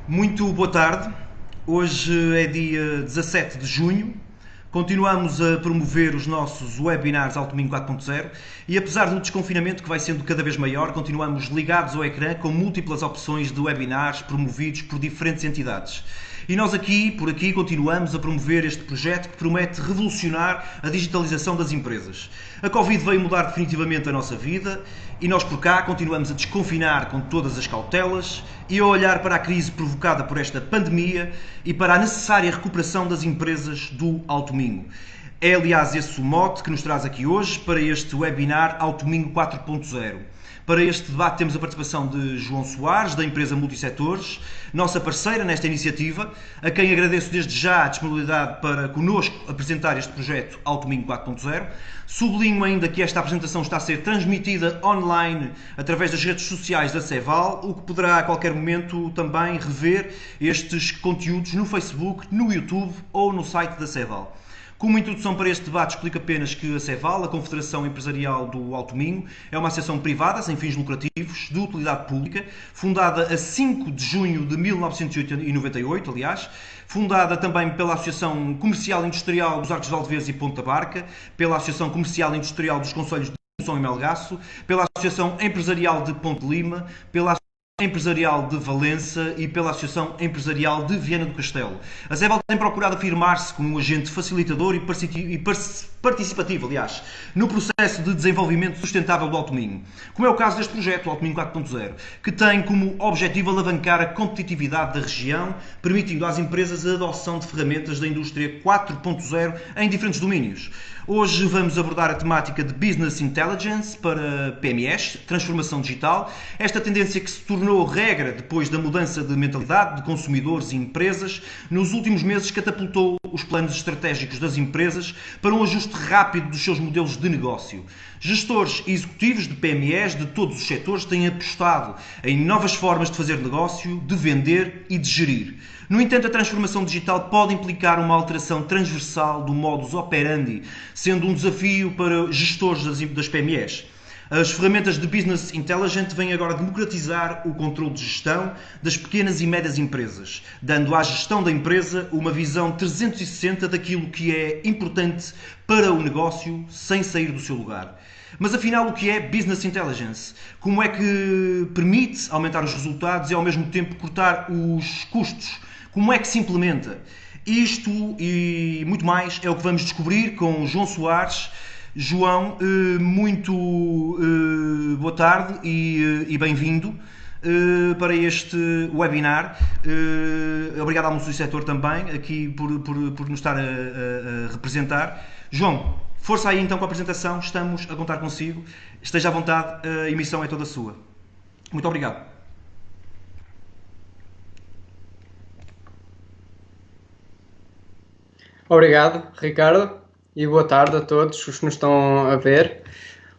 Muito boa tarde. Hoje é dia 17 de junho. Continuamos a promover os nossos webinars Altominho 4.0 e apesar do desconfinamento que vai sendo cada vez maior, continuamos ligados ao ecrã com múltiplas opções de webinars promovidos por diferentes entidades. E nós por aqui, continuamos a promover este projeto que promete revolucionar a digitalização das empresas. A Covid veio mudar definitivamente a nossa vida e nós por cá continuamos a desconfinar com todas as cautelas e a olhar para a crise provocada por esta pandemia e para a necessária recuperação das empresas do Alto Minho. É aliás esse o mote que nos traz aqui hoje para este webinar Alto Minho 4.0. Para este debate temos a participação de João Soares, da empresa Multissetores, nossa parceira nesta iniciativa, a quem agradeço desde já a disponibilidade para connosco apresentar este projeto Alto Minho 4.0. Sublinho ainda que esta apresentação está a ser transmitida online através das redes sociais da Ceval, o que poderá a qualquer momento também rever estes conteúdos no Facebook, no YouTube ou no site da Ceval. Como introdução para este debate, explico apenas que a Ceval, a Confederação Empresarial do Alto Minho, é uma associação privada, sem fins lucrativos, de utilidade pública, fundada a 5 de junho de 1998, aliás, fundada também pela Associação Comercial e Industrial dos Arcos de Valdevez e Ponta Barca, pela Associação Comercial e Industrial dos Concelhos de São e Melgaço, pela Associação Empresarial de Ponte Lima, pela Empresarial de Valença e pela Associação Empresarial de Viana do Castelo. A Ceval tem procurado afirmar-se como um agente facilitador e participativo, aliás, no processo de desenvolvimento sustentável do Alto Minho, como é o caso deste projeto, o Alto Minho 4.0, que tem como objetivo alavancar a competitividade da região, permitindo às empresas a adoção de ferramentas da indústria 4.0 em diferentes domínios. Hoje vamos abordar a temática de Business Intelligence para PMEs, transformação digital, esta tendência que se tornou regra depois da mudança de mentalidade de consumidores e empresas, nos últimos meses catapultou os planos estratégicos das empresas para um ajuste rápido dos seus modelos de negócio. Gestores e executivos de PMEs de todos os setores têm apostado em novas formas de fazer negócio, de vender e de gerir. No entanto, a transformação digital pode implicar uma alteração transversal do modus operandi, sendo um desafio para gestores das PMEs. As ferramentas de Business Intelligence vêm agora democratizar o controle de gestão das pequenas e médias empresas, dando à gestão da empresa uma visão 360 daquilo que é importante para o negócio sem sair do seu lugar. Mas afinal, o que é Business Intelligence? Como é que permite aumentar os resultados e ao mesmo tempo cortar os custos? Como é que se implementa? Isto e muito mais é o que vamos descobrir com João Soares. João, muito boa tarde e bem-vindo para este webinar. Obrigado ao Multissetor também aqui por nos estar a representar. João, força aí então com a apresentação, estamos a contar consigo. Esteja à vontade, a emissão é toda sua. Muito obrigado. Obrigado, Ricardo, e boa tarde a todos os que nos estão a ver.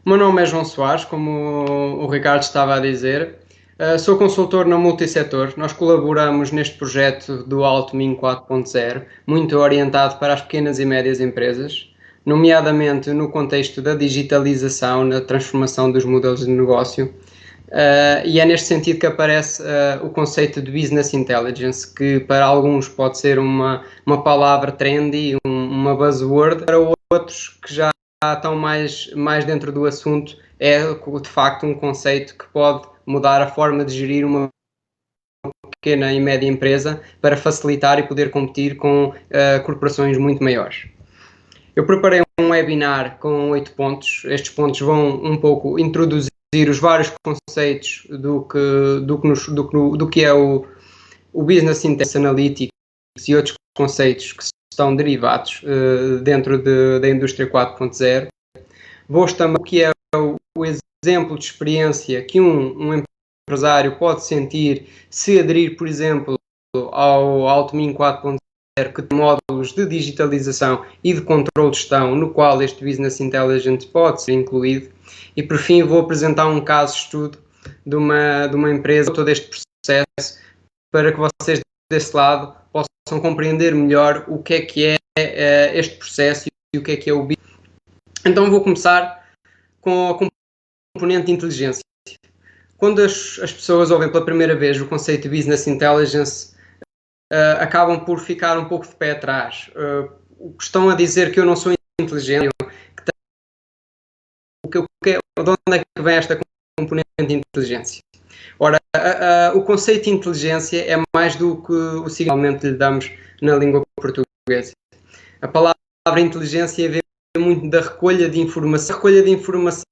O meu nome é João Soares, como o Ricardo estava a dizer. Sou consultor na Multissetor. Nós colaboramos neste projeto do Alto Minho 4.0, muito orientado para as pequenas e médias empresas, nomeadamente no contexto da digitalização, na transformação dos modelos de negócio. E é neste sentido que aparece o conceito de Business Intelligence, que para alguns pode ser uma palavra trendy, uma buzzword, para outros que já estão mais dentro do assunto, é de facto um conceito que pode mudar a forma de gerir uma pequena e média empresa para facilitar e poder competir com corporações muito maiores. Eu preparei um webinar com 8 pontos. Estes pontos vão um pouco introduzir os vários conceitos do que é o Business Intelligence Analytics e outros conceitos que estão derivados dentro da indústria 4.0. Vou também o que é o exemplo de experiência que um empresário pode sentir se aderir, por exemplo, ao Alto Minho 4.0, que tem módulos de digitalização e de controle de gestão, no qual este Business Intelligence pode ser incluído. E por fim vou apresentar um caso de estudo de uma empresa, todo este processo, para que vocês desse lado possam compreender melhor o que é este processo e o que é o business. Então vou começar com a componente de inteligência. Quando as pessoas ouvem pela primeira vez o conceito de Business Intelligence, acabam por ficar um pouco de pé atrás. Estão a dizer que eu não sou inteligente, de onde é que vem esta componente de inteligência? Ora, o conceito de inteligência é mais do que o significado que lhe damos na língua portuguesa. A palavra inteligência vem muito da recolha de informação. A recolha de informação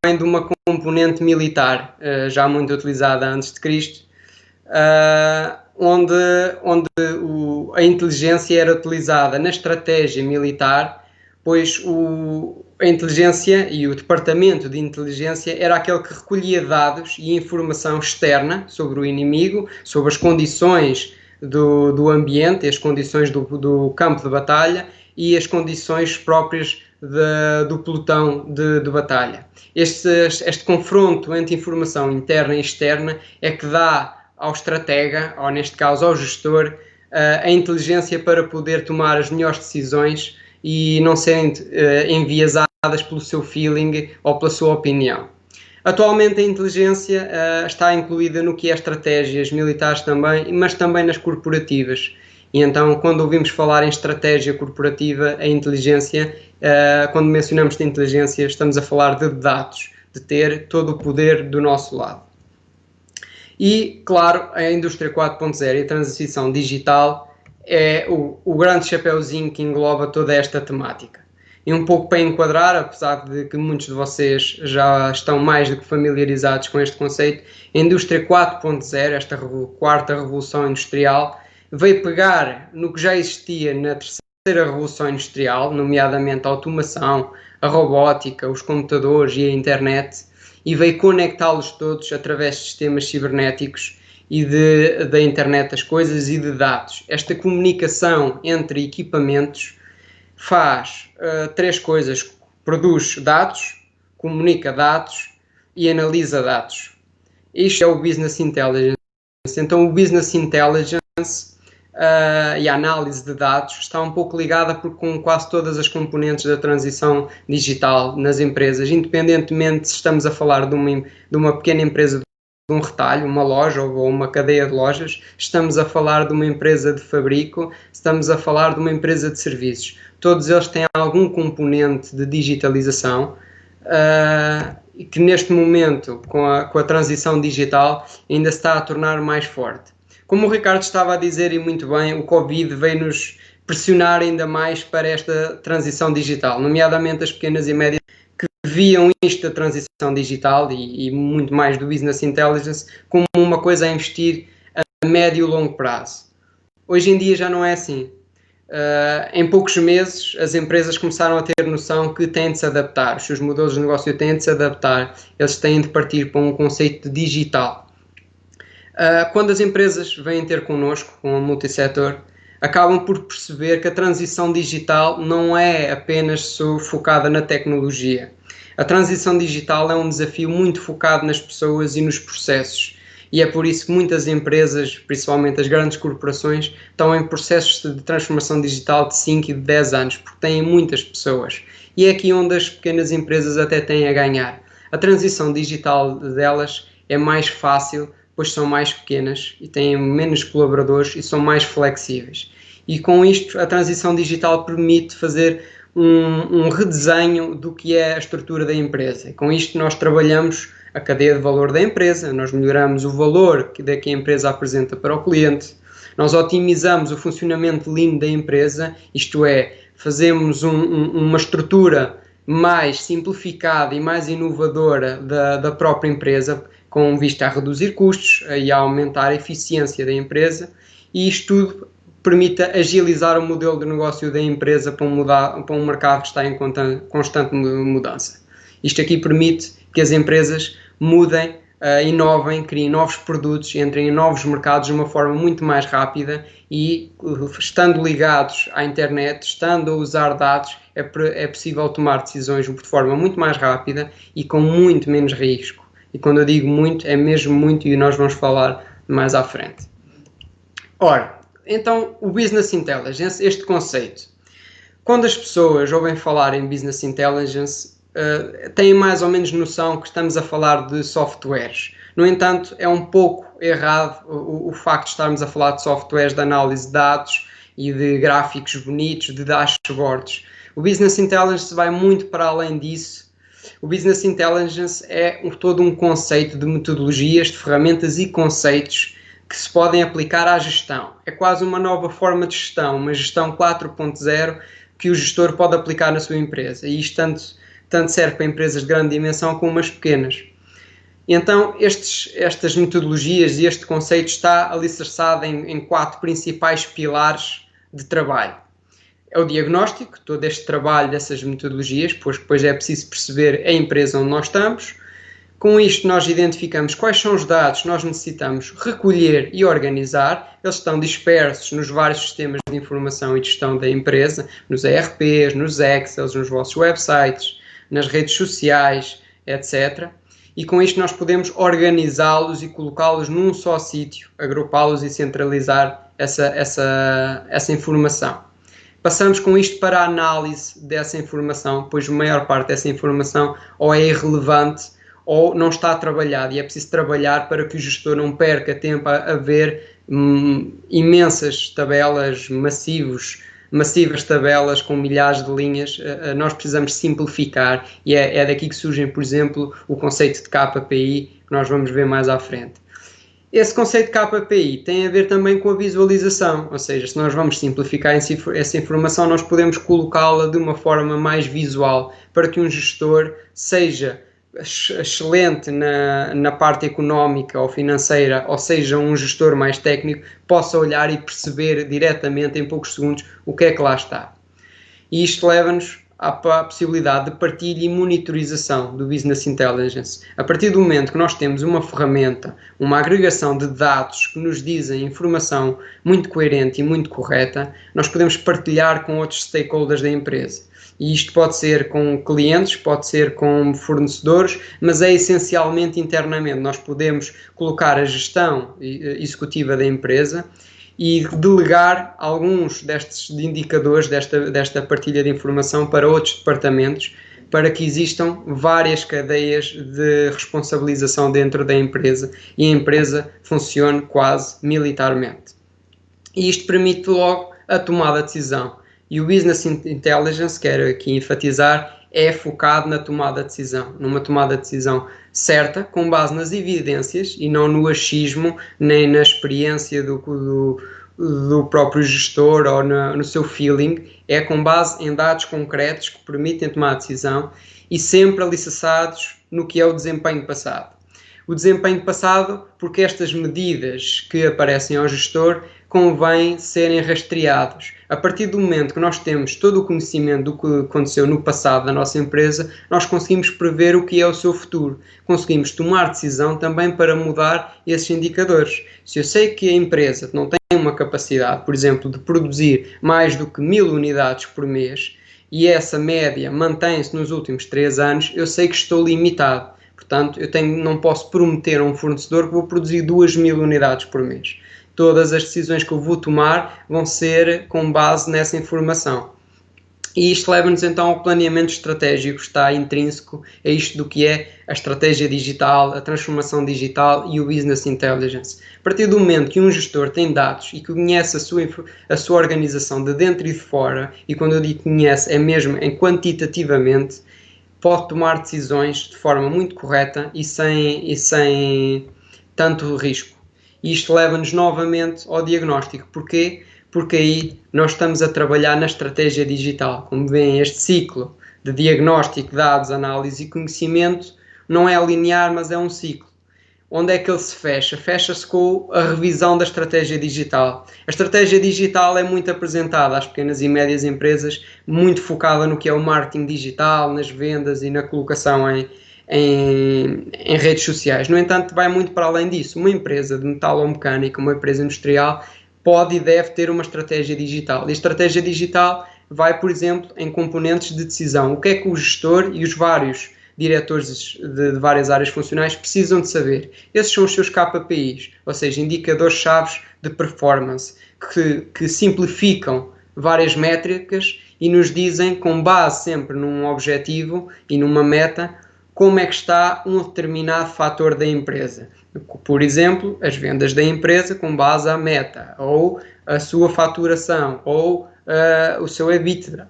vem de uma componente militar, já muito utilizada antes de Cristo, onde a inteligência era utilizada na estratégia militar, pois a inteligência e o departamento de inteligência era aquele que recolhia dados e informação externa sobre o inimigo, sobre as condições do ambiente, as condições do campo de batalha e as condições próprias do pelotão de batalha. Este confronto entre informação interna e externa é que dá ao estratega, ou neste caso ao gestor, a inteligência para poder tomar as melhores decisões e não serem enviesadas pelo seu feeling ou pela sua opinião. Atualmente a inteligência está incluída no que é estratégias militares também, mas também nas corporativas. E então, quando ouvimos falar em estratégia corporativa, a inteligência, quando mencionamos de inteligência, estamos a falar de dados, de ter todo o poder do nosso lado. E, claro, a indústria 4.0 e a transição digital é o grande chapeuzinho que engloba toda esta temática. E um pouco para enquadrar, apesar de que muitos de vocês já estão mais do que familiarizados com este conceito, a indústria 4.0, esta quarta revolução industrial, veio pegar no que já existia na terceira revolução industrial, nomeadamente a automação, a robótica, os computadores e a internet, e veio conectá-los todos através de sistemas cibernéticos e da internet das coisas e de dados. Esta comunicação entre equipamentos faz três coisas: produz dados, comunica dados e analisa dados. Isto é o Business Intelligence. Então o Business Intelligence e a análise de dados está um pouco ligada com quase todas as componentes da transição digital nas empresas, independentemente se estamos a falar de uma pequena empresa de um retalho, uma loja ou uma cadeia de lojas, estamos a falar de uma empresa de fabrico, estamos a falar de uma empresa de serviços. Todos eles têm algum componente de digitalização e que neste momento, com a transição digital, ainda se está a tornar mais forte. Como o Ricardo estava a dizer, e muito bem, o Covid veio-nos pressionar ainda mais para esta transição digital, nomeadamente as pequenas e médias que viam isto da transição digital e muito mais do Business Intelligence como uma coisa a investir a médio e longo prazo. Hoje em dia já não é assim. Em poucos meses as empresas começaram a ter noção que têm de se adaptar, os seus modelos de negócio têm de se adaptar, eles têm de partir para um conceito de digital. Quando as empresas vêm ter connosco, com o multissetor, acabam por perceber que a transição digital não é apenas focada na tecnologia. A transição digital é um desafio muito focado nas pessoas e nos processos. E é por isso que muitas empresas, principalmente as grandes corporações, estão em processos de transformação digital de 5 e de 10 anos, porque têm muitas pessoas. E é aqui onde as pequenas empresas até têm a ganhar. A transição digital delas é mais fácil, pois são mais pequenas e têm menos colaboradores e são mais flexíveis. E com isto a transição digital permite fazer um redesenho do que é a estrutura da empresa. E com isto nós trabalhamos a cadeia de valor da empresa, nós melhoramos o valor que a empresa apresenta para o cliente, nós otimizamos o funcionamento lean da empresa, isto é, fazemos uma estrutura mais simplificada e mais inovadora da própria empresa, com vista a reduzir custos e a aumentar a eficiência da empresa, e isto tudo permite agilizar o modelo de negócio da empresa para um mercado que está em constante mudança. Isto aqui permite que as empresas mudem, inovem, criem novos produtos, entrem em novos mercados de uma forma muito mais rápida e, estando ligados à internet, estando a usar dados, é possível tomar decisões de forma muito mais rápida e com muito menos risco. E quando eu digo muito, é mesmo muito, e nós vamos falar mais à frente. Ora, então o Business Intelligence, este conceito. Quando as pessoas ouvem falar em Business Intelligence, têm mais ou menos noção que estamos a falar de softwares. No entanto, é um pouco errado o facto de estarmos a falar de softwares de análise de dados e de gráficos bonitos, de dashboards. O Business Intelligence vai muito para além disso. O Business Intelligence é todo um conceito de metodologias, de ferramentas e conceitos que se podem aplicar à gestão. É quase uma nova forma de gestão, uma gestão 4.0 que o gestor pode aplicar na sua empresa. E isto tanto serve para empresas de grande dimensão como as pequenas. Então, estas metodologias e este conceito está alicerçado em 4 principais pilares de trabalho. É o diagnóstico, todo este trabalho dessas metodologias, pois depois é preciso perceber a empresa onde nós estamos. Com isto nós identificamos quais são os dados que nós necessitamos recolher e organizar. Eles estão dispersos nos vários sistemas de informação e de gestão da empresa, nos ERPs, nos Excels, nos vossos websites, nas redes sociais, etc. E com isto nós podemos organizá-los e colocá-los num só sítio, agrupá-los e centralizar essa informação. Passamos com isto para a análise dessa informação, pois a maior parte dessa informação ou é irrelevante ou não está trabalhada, e é preciso trabalhar para que o gestor não perca tempo a ver imensas tabelas, massivas tabelas com milhares de linhas. Nós precisamos simplificar, e é daqui que surge, por exemplo, o conceito de KPI, que nós vamos ver mais à frente. Esse conceito de KPI tem a ver também com a visualização, ou seja, se nós vamos simplificar essa informação, nós podemos colocá-la de uma forma mais visual, para que um gestor seja excelente na parte económica ou financeira, ou seja, um gestor mais técnico, possa olhar e perceber diretamente, em poucos segundos, o que é que lá está. E isto leva-nos à possibilidade de partilha e monitorização do Business Intelligence. A partir do momento que nós temos uma ferramenta, uma agregação de dados que nos dizem informação muito coerente e muito correta, nós podemos partilhar com outros stakeholders da empresa. E isto pode ser com clientes, pode ser com fornecedores, mas é essencialmente internamente. Nós podemos colocar a gestão executiva da empresa e delegar alguns destes indicadores, desta partilha de informação para outros departamentos, para que existam várias cadeias de responsabilização dentro da empresa e a empresa funcione quase militarmente. E isto permite logo a tomada de decisão. E o Business Intelligence, quero aqui enfatizar, é focado na tomada de decisão, numa tomada de decisão certa, com base nas evidências e não no achismo, nem na experiência do próprio gestor ou no seu feeling. É com base em dados concretos que permitem tomar a decisão e sempre alicerçados no que é o desempenho passado. O desempenho passado, porque estas medidas que aparecem ao gestor convém serem rastreados. A partir do momento que nós temos todo o conhecimento do que aconteceu no passado da nossa empresa, nós conseguimos prever o que é o seu futuro. Conseguimos tomar decisão também para mudar esses indicadores. Se eu sei que a empresa não tem uma capacidade, por exemplo, de produzir mais do que 1000 unidades por mês, e essa média mantém-se nos últimos 3 anos, eu sei que estou limitado. Portanto, não posso prometer a um fornecedor que vou produzir 2000 unidades por mês. Todas as decisões que eu vou tomar vão ser com base nessa informação. E isto leva-nos então ao planeamento estratégico, está intrínseco a isto do que é a estratégia digital, a transformação digital e o Business Intelligence. A partir do momento que um gestor tem dados e que conhece a sua organização de dentro e de fora, e quando eu digo conhece é mesmo quantitativamente, pode tomar decisões de forma muito correta e sem tanto risco. E isto leva-nos novamente ao diagnóstico. Porquê? Porque aí nós estamos a trabalhar na estratégia digital. Como veem, este ciclo de diagnóstico, dados, análise e conhecimento não é linear, mas é um ciclo. Onde é que ele se fecha? Fecha-se com a revisão da estratégia digital. A estratégia digital é muito apresentada às pequenas e médias empresas, muito focada no que é o marketing digital, nas vendas e na colocação em redes sociais. No entanto, vai muito para além disso. Uma empresa de metalomecânica, uma empresa industrial, pode e deve ter uma estratégia digital. E a estratégia digital vai, por exemplo, em componentes de decisão. O que é que o gestor e os vários diretores de várias áreas funcionais precisam de saber? Esses são os seus KPIs, ou seja, indicadores-chave de performance, que simplificam várias métricas e nos dizem, com base sempre num objetivo e numa meta, como é que está um determinado fator da empresa. Por exemplo, as vendas da empresa com base à meta, ou a sua faturação, ou o seu EBITDA.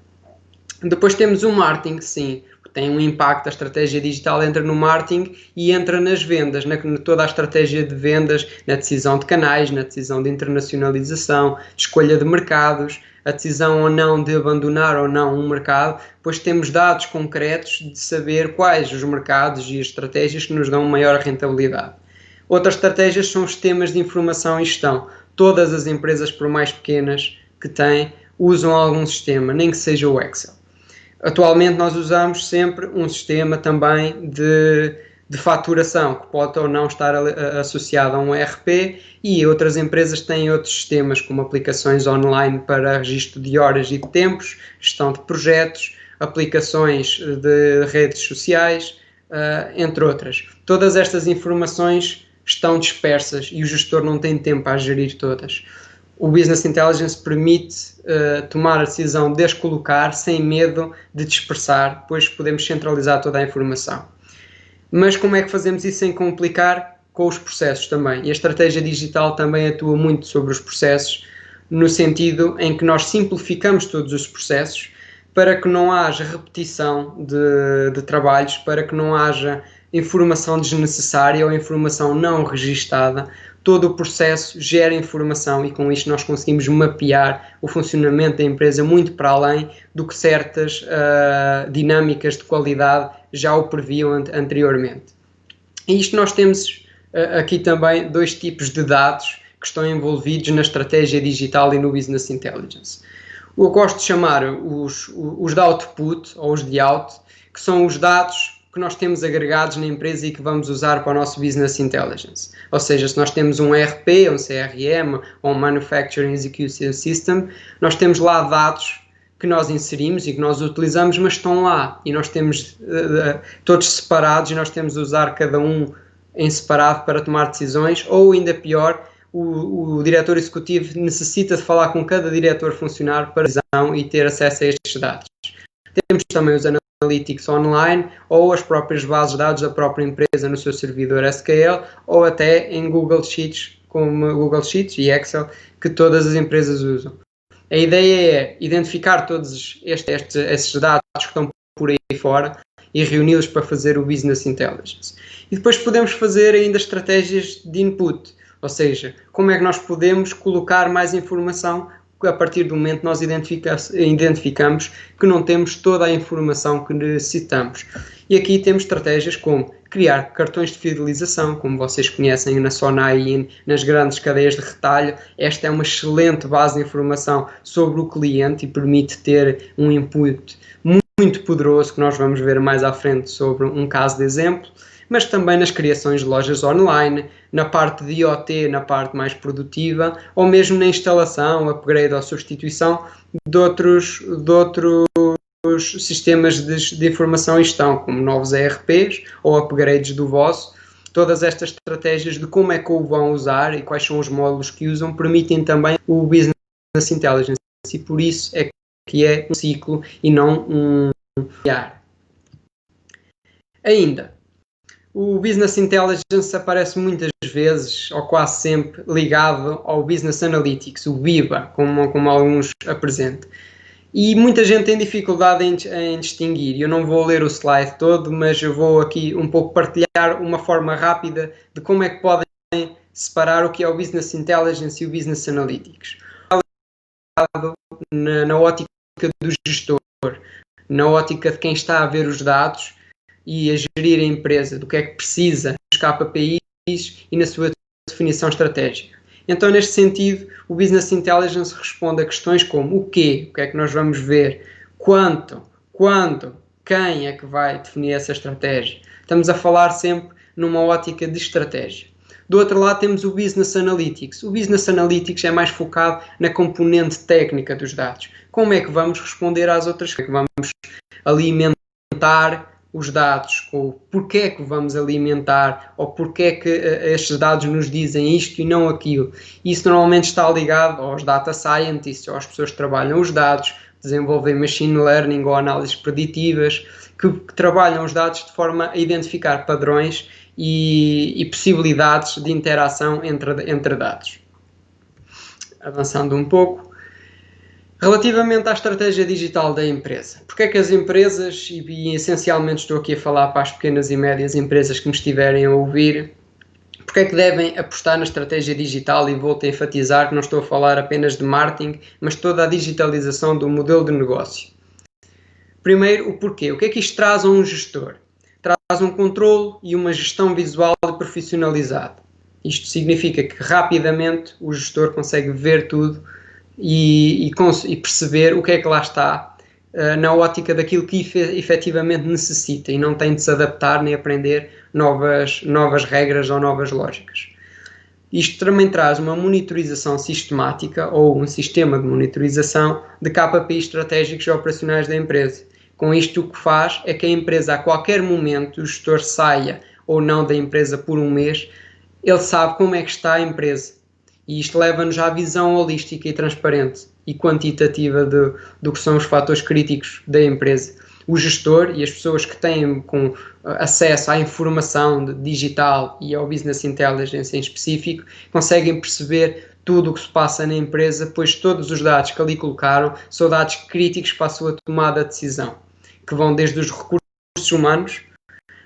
Depois temos o marketing, sim, tem um impacto, a estratégia digital entra no marketing e entra nas vendas, toda a estratégia de vendas, na decisão de canais, na decisão de internacionalização, escolha de mercados, a decisão ou não de abandonar ou não um mercado. Depois temos dados concretos de saber quais os mercados e as estratégias que nos dão maior rentabilidade. Outras estratégias são os sistemas de informação e gestão. Todas as empresas, por mais pequenas que têm, usam algum sistema, nem que seja o Excel. Atualmente nós usamos sempre um sistema também de faturação, que pode ou não estar associado a um ERP, e outras empresas têm outros sistemas, como aplicações online para registro de horas e de tempos, gestão de projetos, aplicações de redes sociais, entre outras. Todas estas informações estão dispersas e o gestor não tem tempo a gerir todas. O Business Intelligence permite tomar a decisão de as colocar sem medo de dispersar, pois podemos centralizar toda a informação. Mas como é que fazemos isso sem complicar? Com os processos também. E a estratégia digital também atua muito sobre os processos, no sentido em que nós simplificamos todos os processos para que não haja repetição de trabalhos, para que não haja informação desnecessária ou informação não registada. Todo o processo gera informação e com isto nós conseguimos mapear o funcionamento da empresa muito para além do que certas dinâmicas de qualidade já o previam anteriormente. E isto nós temos aqui também dois tipos de dados que estão envolvidos na estratégia digital e no Business Intelligence. Eu gosto de chamar os de output ou os de out, que são os dados que nós temos agregados na empresa e que vamos usar para o nosso Business Intelligence. Ou seja, se nós temos um ERP, um CRM ou um Manufacturing Execution System, nós temos lá dados que nós inserimos e que nós utilizamos, mas estão lá e nós temos todos separados e nós temos de usar cada um em separado para tomar decisões, ou ainda pior, o diretor executivo necessita de falar com cada diretor funcionário para decisão e ter acesso a estes dados. Temos também os analytics online ou as próprias bases de dados da própria empresa no seu servidor SQL ou até em Google Sheets, como Google Sheets e Excel, que todas as empresas usam. A ideia é identificar todos esses dados que estão por aí fora e reuni-los para fazer o Business Intelligence. E depois podemos fazer ainda estratégias de input, ou seja, como é que nós podemos colocar mais informação a partir do momento que nós identificamos que não temos toda a informação que necessitamos. E aqui temos estratégias como criar cartões de fidelização, como vocês conhecem na Sonai e nas grandes cadeias de retalho. Esta é uma excelente base de informação sobre o cliente e permite ter um input muito poderoso que nós vamos ver mais à frente sobre um caso de exemplo, mas também nas criações de lojas online, na parte de IoT, na parte mais produtiva, ou mesmo na instalação, upgrade ou substituição de outros sistemas de informação e gestão, como novos ERPs ou upgrades do vosso. Todas estas estratégias de como é que o vão usar e quais são os módulos que usam permitem também o Business Intelligence, e por isso é que é um ciclo e não um ar. Ainda, o Business Intelligence aparece muitas vezes, ou quase sempre, ligado ao Business Analytics, o BIBA, como alguns apresentam. E muita gente tem dificuldade em distinguir. Eu não vou ler o slide todo, mas eu vou aqui um pouco partilhar uma forma rápida de como é que podem separar o que é o Business Intelligence e o Business Analytics. Na ótica do gestor, na ótica de quem está a ver os dados e a gerir a empresa, do que é que precisa dos KPIs e na sua definição estratégica. Então, neste sentido, o Business Intelligence responde a questões como o que é que nós vamos ver, quanto, quando, quem é que vai definir essa estratégia. Estamos a falar sempre numa ótica de estratégia. Do outro lado temos o Business Analytics. O Business Analytics é mais focado na componente técnica dos dados. Como é que vamos responder às outras? Como é que vamos alimentar os dados, ou porquê é que vamos alimentar, ou porquê é que estes dados nos dizem isto e não aquilo. Isso normalmente está ligado aos data scientists, ou às pessoas que trabalham os dados, desenvolvem machine learning ou análises preditivas, que trabalham os dados de forma a identificar padrões e possibilidades de interação entre dados. Avançando um pouco. Relativamente à estratégia digital da empresa, porque é que as empresas, e essencialmente estou aqui a falar para as pequenas e médias empresas que me estiverem a ouvir, porque é que devem apostar na estratégia digital? E volto a enfatizar que não estou a falar apenas de marketing, mas toda a digitalização do modelo de negócio. Primeiro, o porquê. O que é que isto traz a um gestor? Traz um controle e uma gestão visual profissionalizada. Isto significa que rapidamente o gestor consegue ver tudo e perceber o que é que lá está na ótica daquilo que efetivamente necessita e não tem de se adaptar nem aprender novas regras ou novas lógicas. Isto também traz uma monitorização sistemática ou um sistema de monitorização de KPIs estratégicos e operacionais da empresa. Com isto o que faz é que a empresa a qualquer momento, o gestor saia ou não da empresa por um mês, ele sabe como é que está a empresa. E isto leva-nos à visão holística e transparente e quantitativa do que são os fatores críticos da empresa. O gestor e as pessoas que têm acesso à informação digital e ao business intelligence em específico conseguem perceber tudo o que se passa na empresa, pois todos os dados que ali colocaram são dados críticos para a sua tomada de decisão, que vão desde os recursos humanos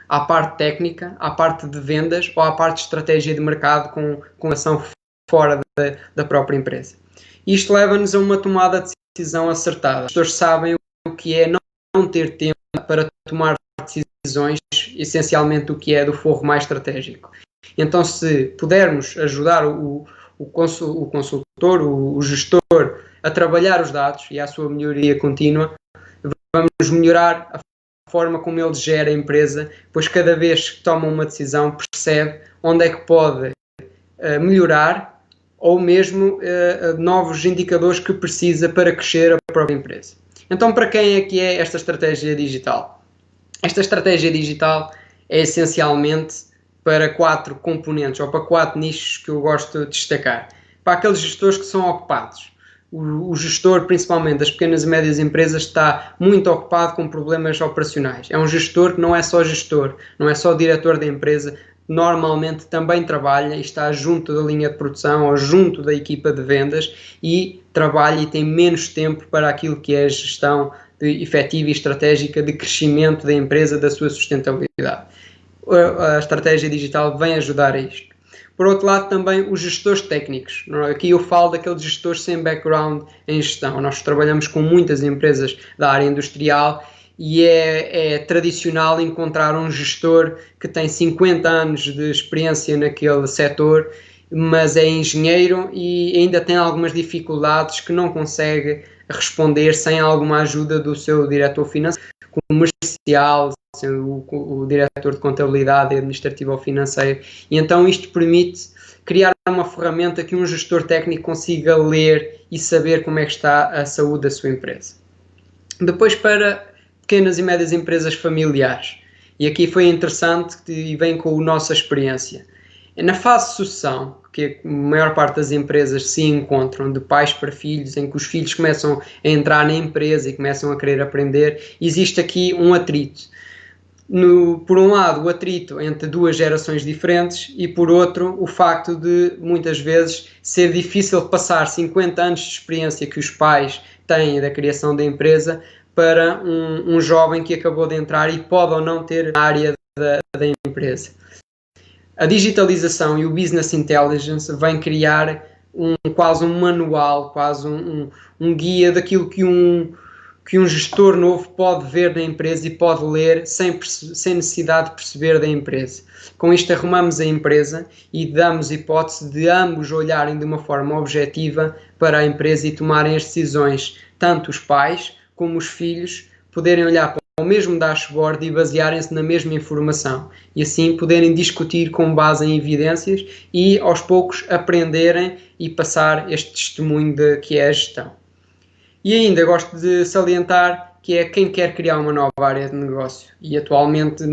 à parte técnica, à parte de vendas ou à parte de estratégia de mercado com ação fora da própria empresa. Isto leva-nos a uma tomada de decisão acertada. As pessoas sabem o que é não ter tempo para tomar decisões, essencialmente o que é do forro mais estratégico. Então, se pudermos ajudar o consultor, o gestor, a trabalhar os dados e a sua melhoria contínua, vamos melhorar a forma como ele gera a empresa, pois cada vez que toma uma decisão percebe onde é que pode melhorar ou mesmo novos indicadores que precisa para crescer a própria empresa. Então, para quem é que é esta estratégia digital? Esta estratégia digital é essencialmente para 4 componentes ou para 4 nichos que eu gosto de destacar. Para aqueles gestores que são ocupados. O gestor, principalmente das pequenas e médias empresas, está muito ocupado com problemas operacionais. É um gestor que não é só gestor, não é só diretor da empresa, normalmente também trabalha e está junto da linha de produção ou junto da equipa de vendas e trabalha e tem menos tempo para aquilo que é a gestão efetiva e estratégica de crescimento da empresa, da sua sustentabilidade. A estratégia digital vem ajudar a isto. Por outro lado, também os gestores técnicos. Aqui eu falo daqueles gestores sem background em gestão. Nós trabalhamos com muitas empresas da área industrial e é tradicional encontrar um gestor que tem 50 anos de experiência naquele setor, mas é engenheiro e ainda tem algumas dificuldades que não consegue responder sem alguma ajuda do seu diretor financeiro, comercial, o diretor de contabilidade, administrativo ou financeiro. E então isto permite criar uma ferramenta que um gestor técnico consiga ler e saber como é que está a saúde da sua empresa. Depois, para pequenas e médias empresas familiares. E aqui foi interessante e vem com a nossa experiência. Na fase de sucessão, que a maior parte das empresas se encontram de pais para filhos, em que os filhos começam a entrar na empresa e começam a querer aprender, existe aqui um atrito. Por um lado, o atrito entre duas gerações diferentes e, por outro, o facto de, muitas vezes, ser difícil passar 50 anos de experiência que os pais têm da criação da empresa para um jovem que acabou de entrar e pode ou não ter a área da empresa. A digitalização e o business intelligence vêm criar quase um manual, quase um guia daquilo que um gestor novo pode ver na empresa e pode ler sem necessidade de perceber da empresa. Com isto arrumamos a empresa e damos hipótese de ambos olharem de uma forma objetiva para a empresa e tomarem as decisões, tanto os pais como os filhos poderem olhar para o mesmo dashboard e basearem-se na mesma informação e assim poderem discutir com base em evidências e aos poucos aprenderem e passar este testemunho que é a gestão. E ainda gosto de salientar que é quem quer criar uma nova área de negócio e atualmente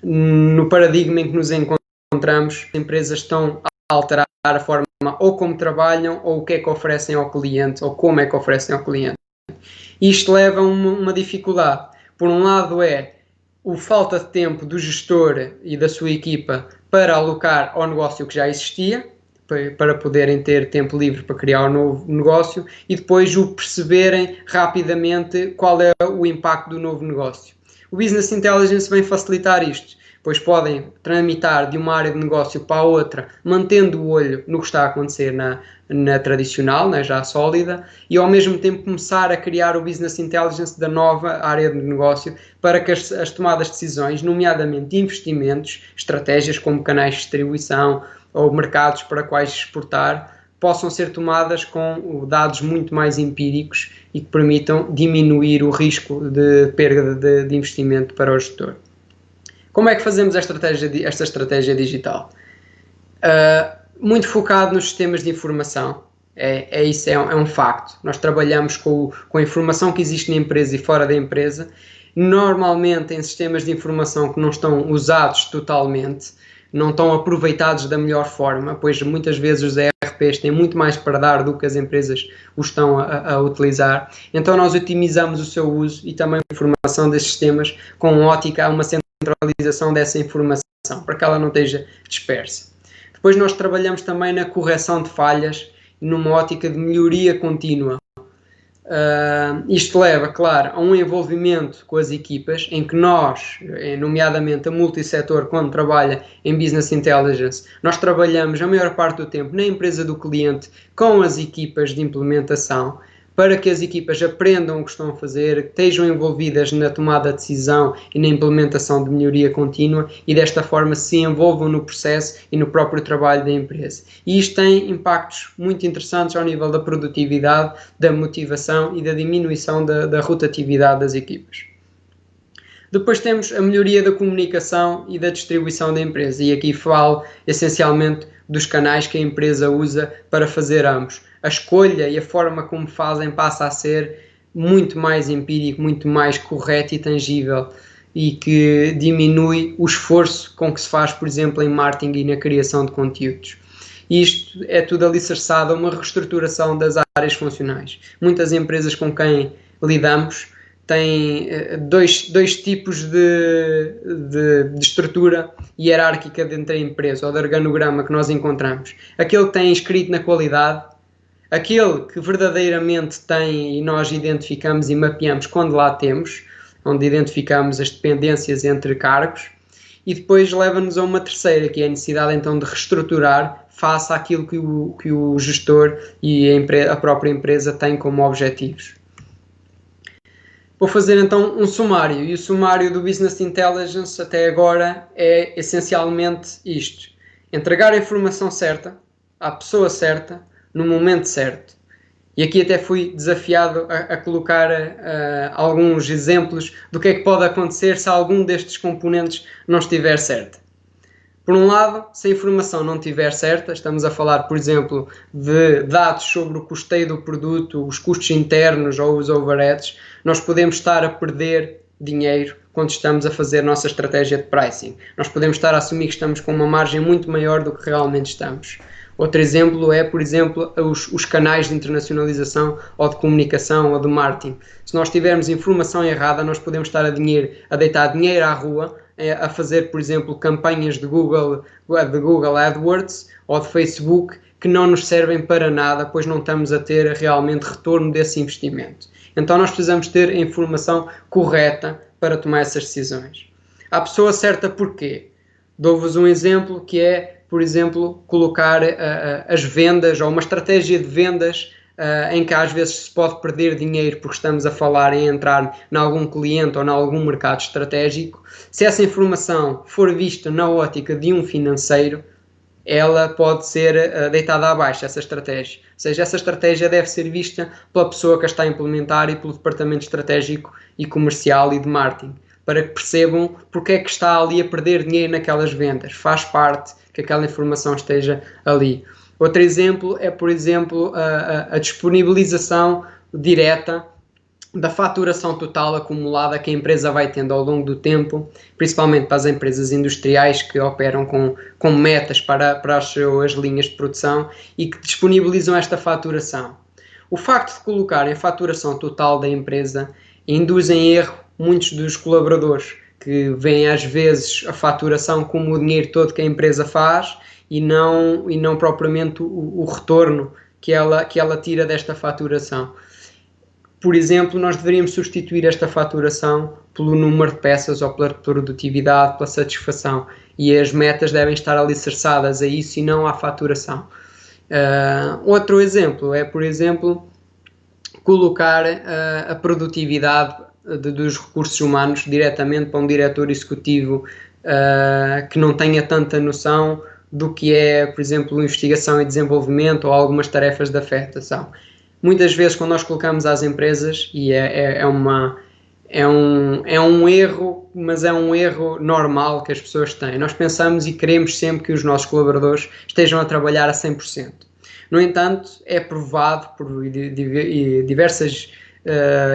no paradigma em que nos encontramos, as empresas estão a alterar a forma ou como trabalham ou o que é que oferecem ao cliente ou como é que oferecem ao cliente. Isto leva a uma dificuldade. Por um lado a falta de tempo do gestor e da sua equipa para alocar ao negócio que já existia, para poderem ter tempo livre para criar um novo negócio, e depois o perceberem rapidamente qual é o impacto do novo negócio. O Business Intelligence vem facilitar isto, pois podem tramitar de uma área de negócio para a outra, mantendo o olho no que está a acontecer na tradicional, já sólida, e ao mesmo tempo começar a criar o Business Intelligence da nova área de negócio para que as tomadas de decisões, nomeadamente de investimentos, estratégias como canais de distribuição ou mercados para quais exportar, possam ser tomadas com dados muito mais empíricos e que permitam diminuir o risco de perda de investimento para o gestor. Como é que fazemos esta estratégia digital? Muito focado nos sistemas de informação. Isso é um facto. Nós trabalhamos com a informação que existe na empresa e fora da empresa, normalmente em sistemas de informação que não estão usados totalmente, não estão aproveitados da melhor forma, pois muitas vezes os ERPs têm muito mais para dar do que as empresas o estão a utilizar. Então nós otimizamos o seu uso e também a informação desses sistemas com ótica a uma centralização dessa informação, para que ela não esteja dispersa. Depois nós trabalhamos também na correção de falhas, numa ótica de melhoria contínua. Isto leva, claro, a um envolvimento com as equipas, em que nós, nomeadamente a multissetor, quando trabalha em Business Intelligence, nós trabalhamos a maior parte do tempo na empresa do cliente com as equipas de implementação, para que as equipas aprendam o que estão a fazer, estejam envolvidas na tomada de decisão e na implementação de melhoria contínua e desta forma se envolvam no processo e no próprio trabalho da empresa. E isto tem impactos muito interessantes ao nível da produtividade, da motivação e da diminuição da rotatividade das equipas. Depois temos a melhoria da comunicação e da distribuição da empresa, e aqui falo essencialmente dos canais que a empresa usa para fazer ambos. A escolha e a forma como fazem passa a ser muito mais empírico, muito mais correto e tangível, e que diminui o esforço com que se faz, por exemplo, em marketing e na criação de conteúdos. E isto é tudo alicerçado a uma reestruturação das áreas funcionais. Muitas empresas com quem lidamos têm dois tipos de estrutura hierárquica dentro da empresa, ou de organograma que nós encontramos. Aquele que tem escrito na qualidade, aquele que verdadeiramente tem e nós identificamos e mapeamos quando lá temos, onde identificamos as dependências entre cargos, e depois leva-nos a uma terceira, que é a necessidade então de reestruturar face àquilo que o gestor e a própria empresa têm como objetivos. Vou fazer então um sumário, e o sumário do Business Intelligence até agora é essencialmente isto: entregar a informação certa, à pessoa certa, no momento certo. E aqui até fui desafiado a colocar alguns exemplos do que é que pode acontecer se algum destes componentes não estiver certo. Por um lado, se a informação não estiver certa, estamos a falar, por exemplo, de dados sobre o custeio do produto, os custos internos ou os overheads, nós podemos estar a perder dinheiro quando estamos a fazer a nossa estratégia de pricing. Nós podemos estar a assumir que estamos com uma margem muito maior do que realmente estamos. Outro exemplo é, por exemplo, os canais de internacionalização ou de comunicação ou de marketing. Se nós tivermos informação errada, nós podemos estar a deitar dinheiro à rua, a fazer, por exemplo, campanhas de Google AdWords ou de Facebook que não nos servem para nada, pois não estamos a ter realmente retorno desse investimento. Então nós precisamos ter a informação correta para tomar essas decisões. A pessoa certa porquê? Dou-vos um exemplo que é, por exemplo, colocar as vendas ou uma estratégia de vendas em que às vezes se pode perder dinheiro porque estamos a falar em entrar em algum cliente ou em algum mercado estratégico. Se essa informação for vista na ótica de um financeiro, ela pode ser deitada abaixo, essa estratégia. Ou seja, essa estratégia deve ser vista pela pessoa que a está a implementar e pelo departamento estratégico e comercial e de marketing, para que percebam porque é que está ali a perder dinheiro naquelas vendas. Faz parte que aquela informação esteja ali. Outro exemplo é, por exemplo, a disponibilização direta da faturação total acumulada que a empresa vai tendo ao longo do tempo, principalmente para as empresas industriais que operam com metas para as suas linhas de produção e que disponibilizam esta faturação. O facto de colocarem a faturação total da empresa induz em erro muitos dos colaboradores que veem às vezes a faturação como o dinheiro todo que a empresa faz e não propriamente o retorno que ela tira desta faturação. Por exemplo, nós deveríamos substituir esta faturação pelo número de peças ou pela produtividade, pela satisfação, e as metas devem estar alicerçadas a isso e não à faturação. Outro exemplo é, por exemplo, colocar a produtividade dos recursos humanos diretamente para um diretor executivo que não tenha tanta noção do que é, por exemplo, investigação e desenvolvimento ou algumas tarefas de afetação. Muitas vezes, quando nós colocamos às empresas, e é um erro, mas é um erro normal que as pessoas têm. Nós pensamos e queremos sempre que os nossos colaboradores estejam a trabalhar a 100%. No entanto, é provado por diversas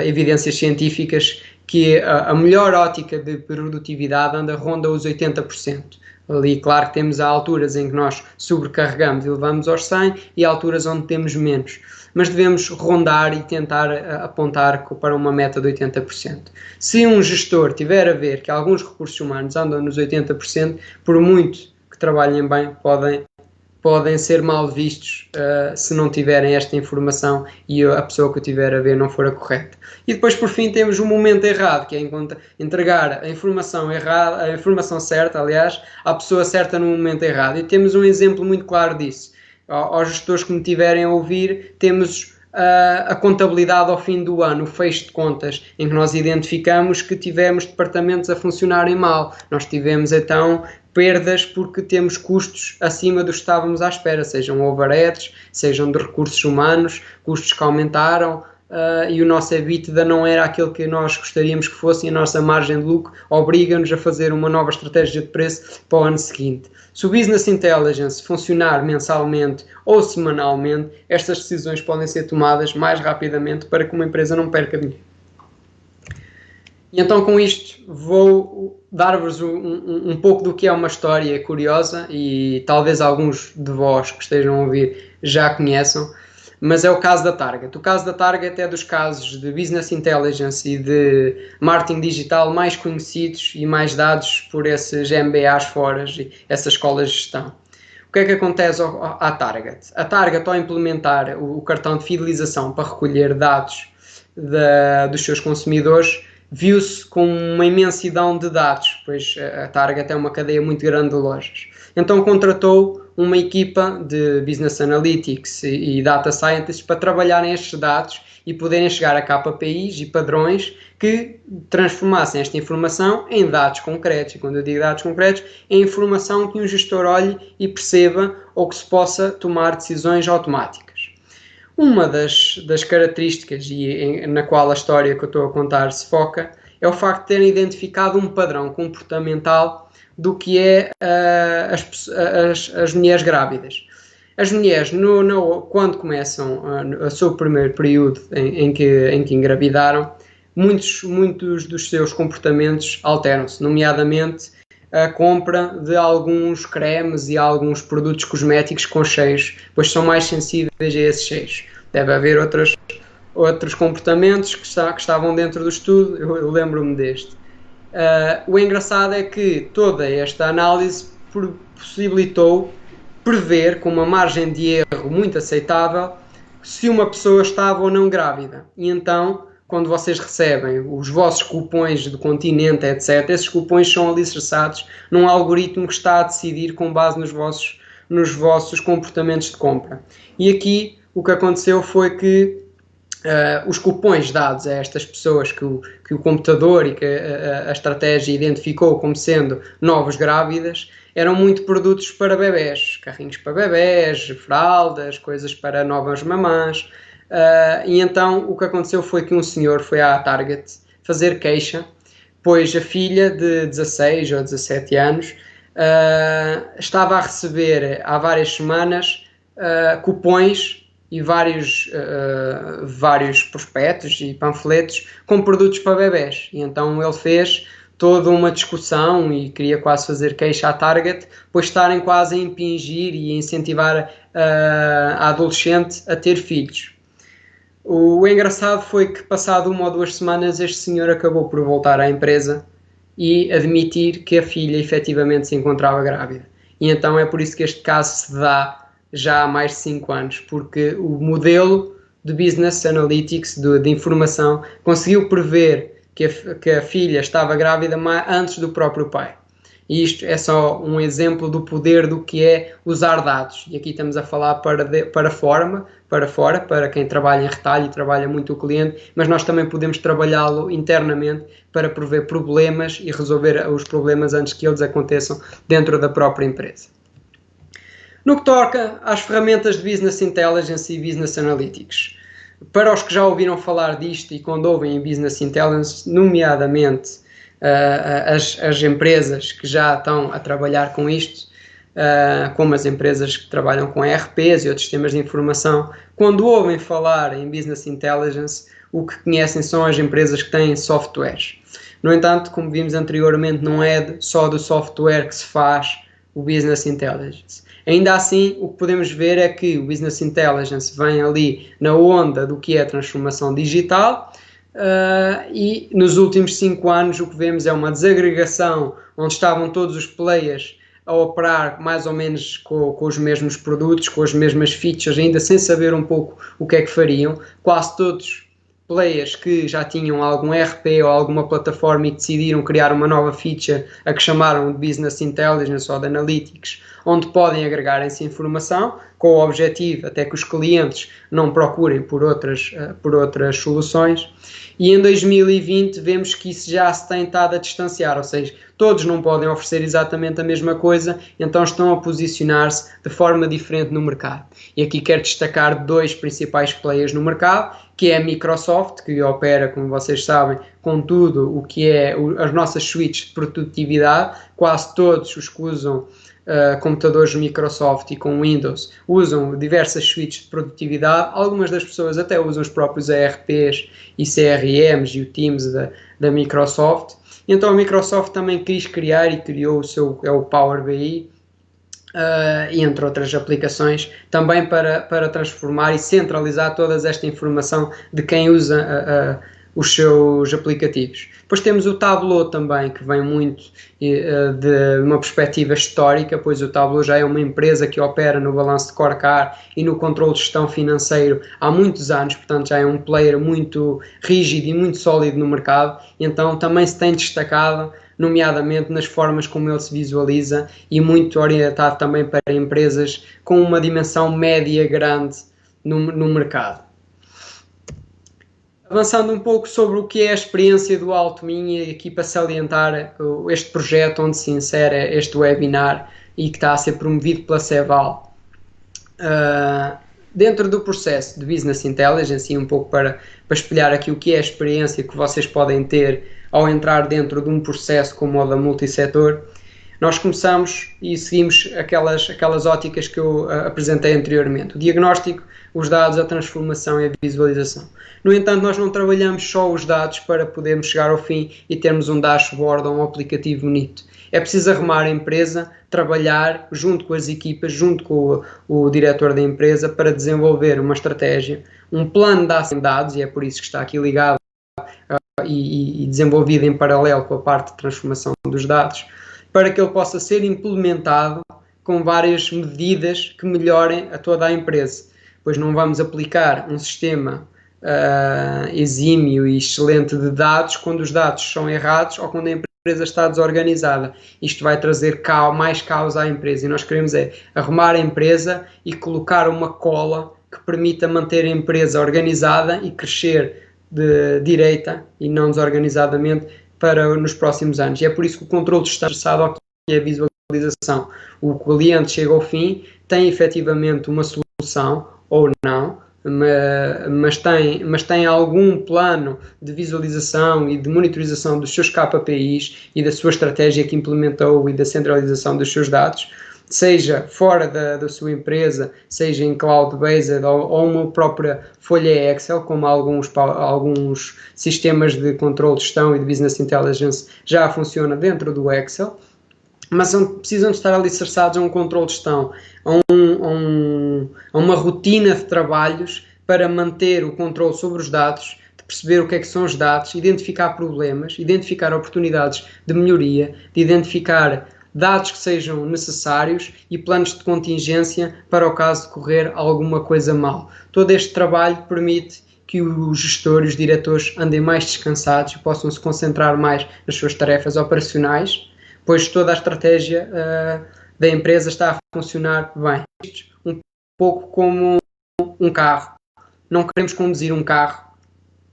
evidências científicas que a melhor ótica de produtividade ronda os 80%. Ali, claro que temos alturas em que nós sobrecarregamos e levamos aos 100 e alturas onde temos menos. Mas devemos rondar e tentar apontar para uma meta de 80%. Se um gestor tiver a ver que alguns recursos humanos andam nos 80%, por muito que trabalhem bem, podem ser mal vistos se não tiverem esta informação e a pessoa que o tiver a ver não for a correta. E depois, por fim, temos o momento errado, que é entregar a informação errada, a informação certa, aliás, à pessoa certa no momento errado. E temos um exemplo muito claro disso. Aos gestores que me tiverem a ouvir, temos a contabilidade ao fim do ano, o fecho de contas, em que nós identificamos que tivemos departamentos a funcionarem mal. Nós tivemos, então, perdas porque temos custos acima dos que estávamos à espera, sejam overheads, sejam de recursos humanos, custos que aumentaram, e o nosso EBITDA não era aquele que nós gostaríamos que fosse, e a nossa margem de lucro obriga-nos a fazer uma nova estratégia de preço para o ano seguinte. Se o Business Intelligence funcionar mensalmente ou semanalmente, estas decisões podem ser tomadas mais rapidamente para que uma empresa não perca dinheiro. E então, com isto, vou dar-vos um pouco do que é uma história curiosa e talvez alguns de vós que estejam a ouvir já conheçam, mas é o caso da Target. O caso da Target é dos casos de Business Intelligence e de marketing digital mais conhecidos e mais dados por esses MBAs fora e essas escolas de gestão. O que é que acontece à Target? A Target, ao implementar o cartão de fidelização para recolher dados dos seus consumidores, viu-se com uma imensidão de dados, pois a Target é uma cadeia muito grande de lojas. Então contratou uma equipa de Business Analytics e Data Scientists para trabalharem estes dados e poderem chegar a KPIs e padrões que transformassem esta informação em dados concretos. E quando eu digo dados concretos, é informação que um gestor olhe e perceba ou que se possa tomar decisões automáticas. Uma das características na qual a história que eu estou a contar se foca é o facto de terem identificado um padrão comportamental do que é as mulheres grávidas. As mulheres, quando começam o seu primeiro período em que engravidaram, muitos dos seus comportamentos alteram-se, nomeadamente a compra de alguns cremes e alguns produtos cosméticos com cheiros, pois são mais sensíveis a esses cheiros. Deve haver outros comportamentos que estavam dentro do estudo, eu lembro-me deste. O engraçado é que toda esta análise possibilitou prever com uma margem de erro muito aceitável se uma pessoa estava ou não grávida. E então, quando vocês recebem os vossos cupons do Continente, etc., esses cupons são alicerçados num algoritmo que está a decidir com base nos vossos comportamentos de compra. E aqui o que aconteceu foi que os cupons dados a estas pessoas que o computador e que a estratégia identificou como sendo novas grávidas eram muito produtos para bebés, carrinhos para bebés, fraldas, coisas para novas mamãs. E então o que aconteceu foi que um senhor foi à Target fazer queixa, pois a filha de 16 ou 17 anos estava a receber há várias semanas cupons e vários prospectos e panfletos com produtos para bebés. E então ele fez toda uma discussão e queria quase fazer queixa à Target, pois estarem quase a impingir e a incentivar a adolescente a ter filhos. O engraçado foi que, passado 1 ou 2 semanas, este senhor acabou por voltar à empresa e admitir que a filha efetivamente se encontrava grávida. E então é por isso que este caso se dá já há mais de 5 anos, porque o modelo de Business Analytics, de informação, conseguiu prever que a filha estava grávida antes do próprio pai. E isto é só um exemplo do poder do que é usar dados. E aqui estamos a falar para fora, para quem trabalha em retalho e trabalha muito o cliente, mas nós também podemos trabalhá-lo internamente para prever problemas e resolver os problemas antes que eles aconteçam dentro da própria empresa. No que toca às ferramentas de Business Intelligence e Business Analytics, para os que já ouviram falar disto e quando ouvem em Business Intelligence, nomeadamente as empresas que já estão a trabalhar com isto, como as empresas que trabalham com ERPs e outros sistemas de informação, quando ouvem falar em Business Intelligence, o que conhecem são as empresas que têm softwares. No entanto, como vimos anteriormente, não é só do software que se faz o Business Intelligence. Ainda assim, o que podemos ver é que o Business Intelligence vem ali na onda do que é a transformação digital, e nos últimos 5 anos o que vemos é uma desagregação onde estavam todos os players a operar mais ou menos com os mesmos produtos, com as mesmas features, ainda sem saber um pouco o que é que fariam. Quase todos players que já tinham algum ERP ou alguma plataforma e decidiram criar uma nova feature a que chamaram de Business Intelligence ou de Analytics, onde podem agregar essa informação com o objetivo até que os clientes não procurem por outras soluções. E em 2020 vemos que isso já se tem estado a distanciar, ou seja, todos não podem oferecer exatamente a mesma coisa, então estão a posicionar-se de forma diferente no mercado. E aqui quero destacar 2 principais players no mercado, que é a Microsoft, que opera, como vocês sabem, com tudo o que é as nossas suítes de produtividade. Quase todos os que usam computadores Microsoft e com Windows usam diversas suítes de produtividade. Algumas das pessoas até usam os próprios ERPs e CRMs e o Teams da Microsoft. Então a Microsoft também quis criar e criou o Power BI, e entre outras aplicações, também para transformar e centralizar toda esta informação de quem usa os seus aplicativos. Depois temos o Tableau também, que vem muito de uma perspectiva histórica, pois o Tableau já é uma empresa que opera no balanço de scorecard e no controle de gestão financeiro há muitos anos, portanto já é um player muito rígido e muito sólido no mercado, então também se tem destacado, nomeadamente nas formas como ele se visualiza e muito orientado também para empresas com uma dimensão média grande no mercado. Avançando um pouco sobre o que é a experiência do Altomin, aqui para salientar este projeto onde se insere este webinar e que está a ser promovido pela Ceval. Dentro do processo de Business Intelligence, e um pouco para espelhar aqui o que é a experiência que vocês podem ter ao entrar dentro de um processo como o da multissetor, nós começamos e seguimos aquelas óticas que eu apresentei anteriormente. O diagnóstico, os dados, a transformação e a visualização. No entanto, nós não trabalhamos só os dados para podermos chegar ao fim e termos um dashboard ou um aplicativo bonito. É preciso arrumar a empresa, trabalhar junto com as equipas, junto com o diretor da empresa para desenvolver uma estratégia, um plano de ação de dados, e é por isso que está aqui ligado e desenvolvido em paralelo com a parte de transformação dos dados, para que ele possa ser implementado com várias medidas que melhorem a toda a empresa. Pois não vamos aplicar um sistema exímio e excelente de dados quando os dados são errados ou quando a empresa está desorganizada. Isto vai trazer mais caos à empresa e nós queremos arrumar a empresa e colocar uma cola que permita manter a empresa organizada e crescer de direita e não desorganizadamente nos próximos anos. E é por isso que o controle está interessado ao que é a visualização. O cliente chega ao fim, tem efetivamente uma solução ou não, mas tem algum plano de visualização e de monitorização dos seus KPIs e da sua estratégia que implementou e da centralização dos seus dados, seja fora da sua empresa, seja em cloud-based ou uma própria folha Excel, como alguns sistemas de controle de gestão e de business intelligence já funciona dentro do Excel, mas precisam de estar alicerçados a um controle de gestão, a uma rotina de trabalhos para manter o controle sobre os dados, de perceber o que é que são os dados, identificar problemas, identificar oportunidades de melhoria, de identificar dados que sejam necessários e planos de contingência para o caso de correr alguma coisa mal. Todo este trabalho permite que os gestores, os diretores andem mais descansados e possam se concentrar mais nas suas tarefas operacionais, pois toda a estratégia da empresa está a funcionar bem. Um pouco como um carro. Não queremos conduzir um carro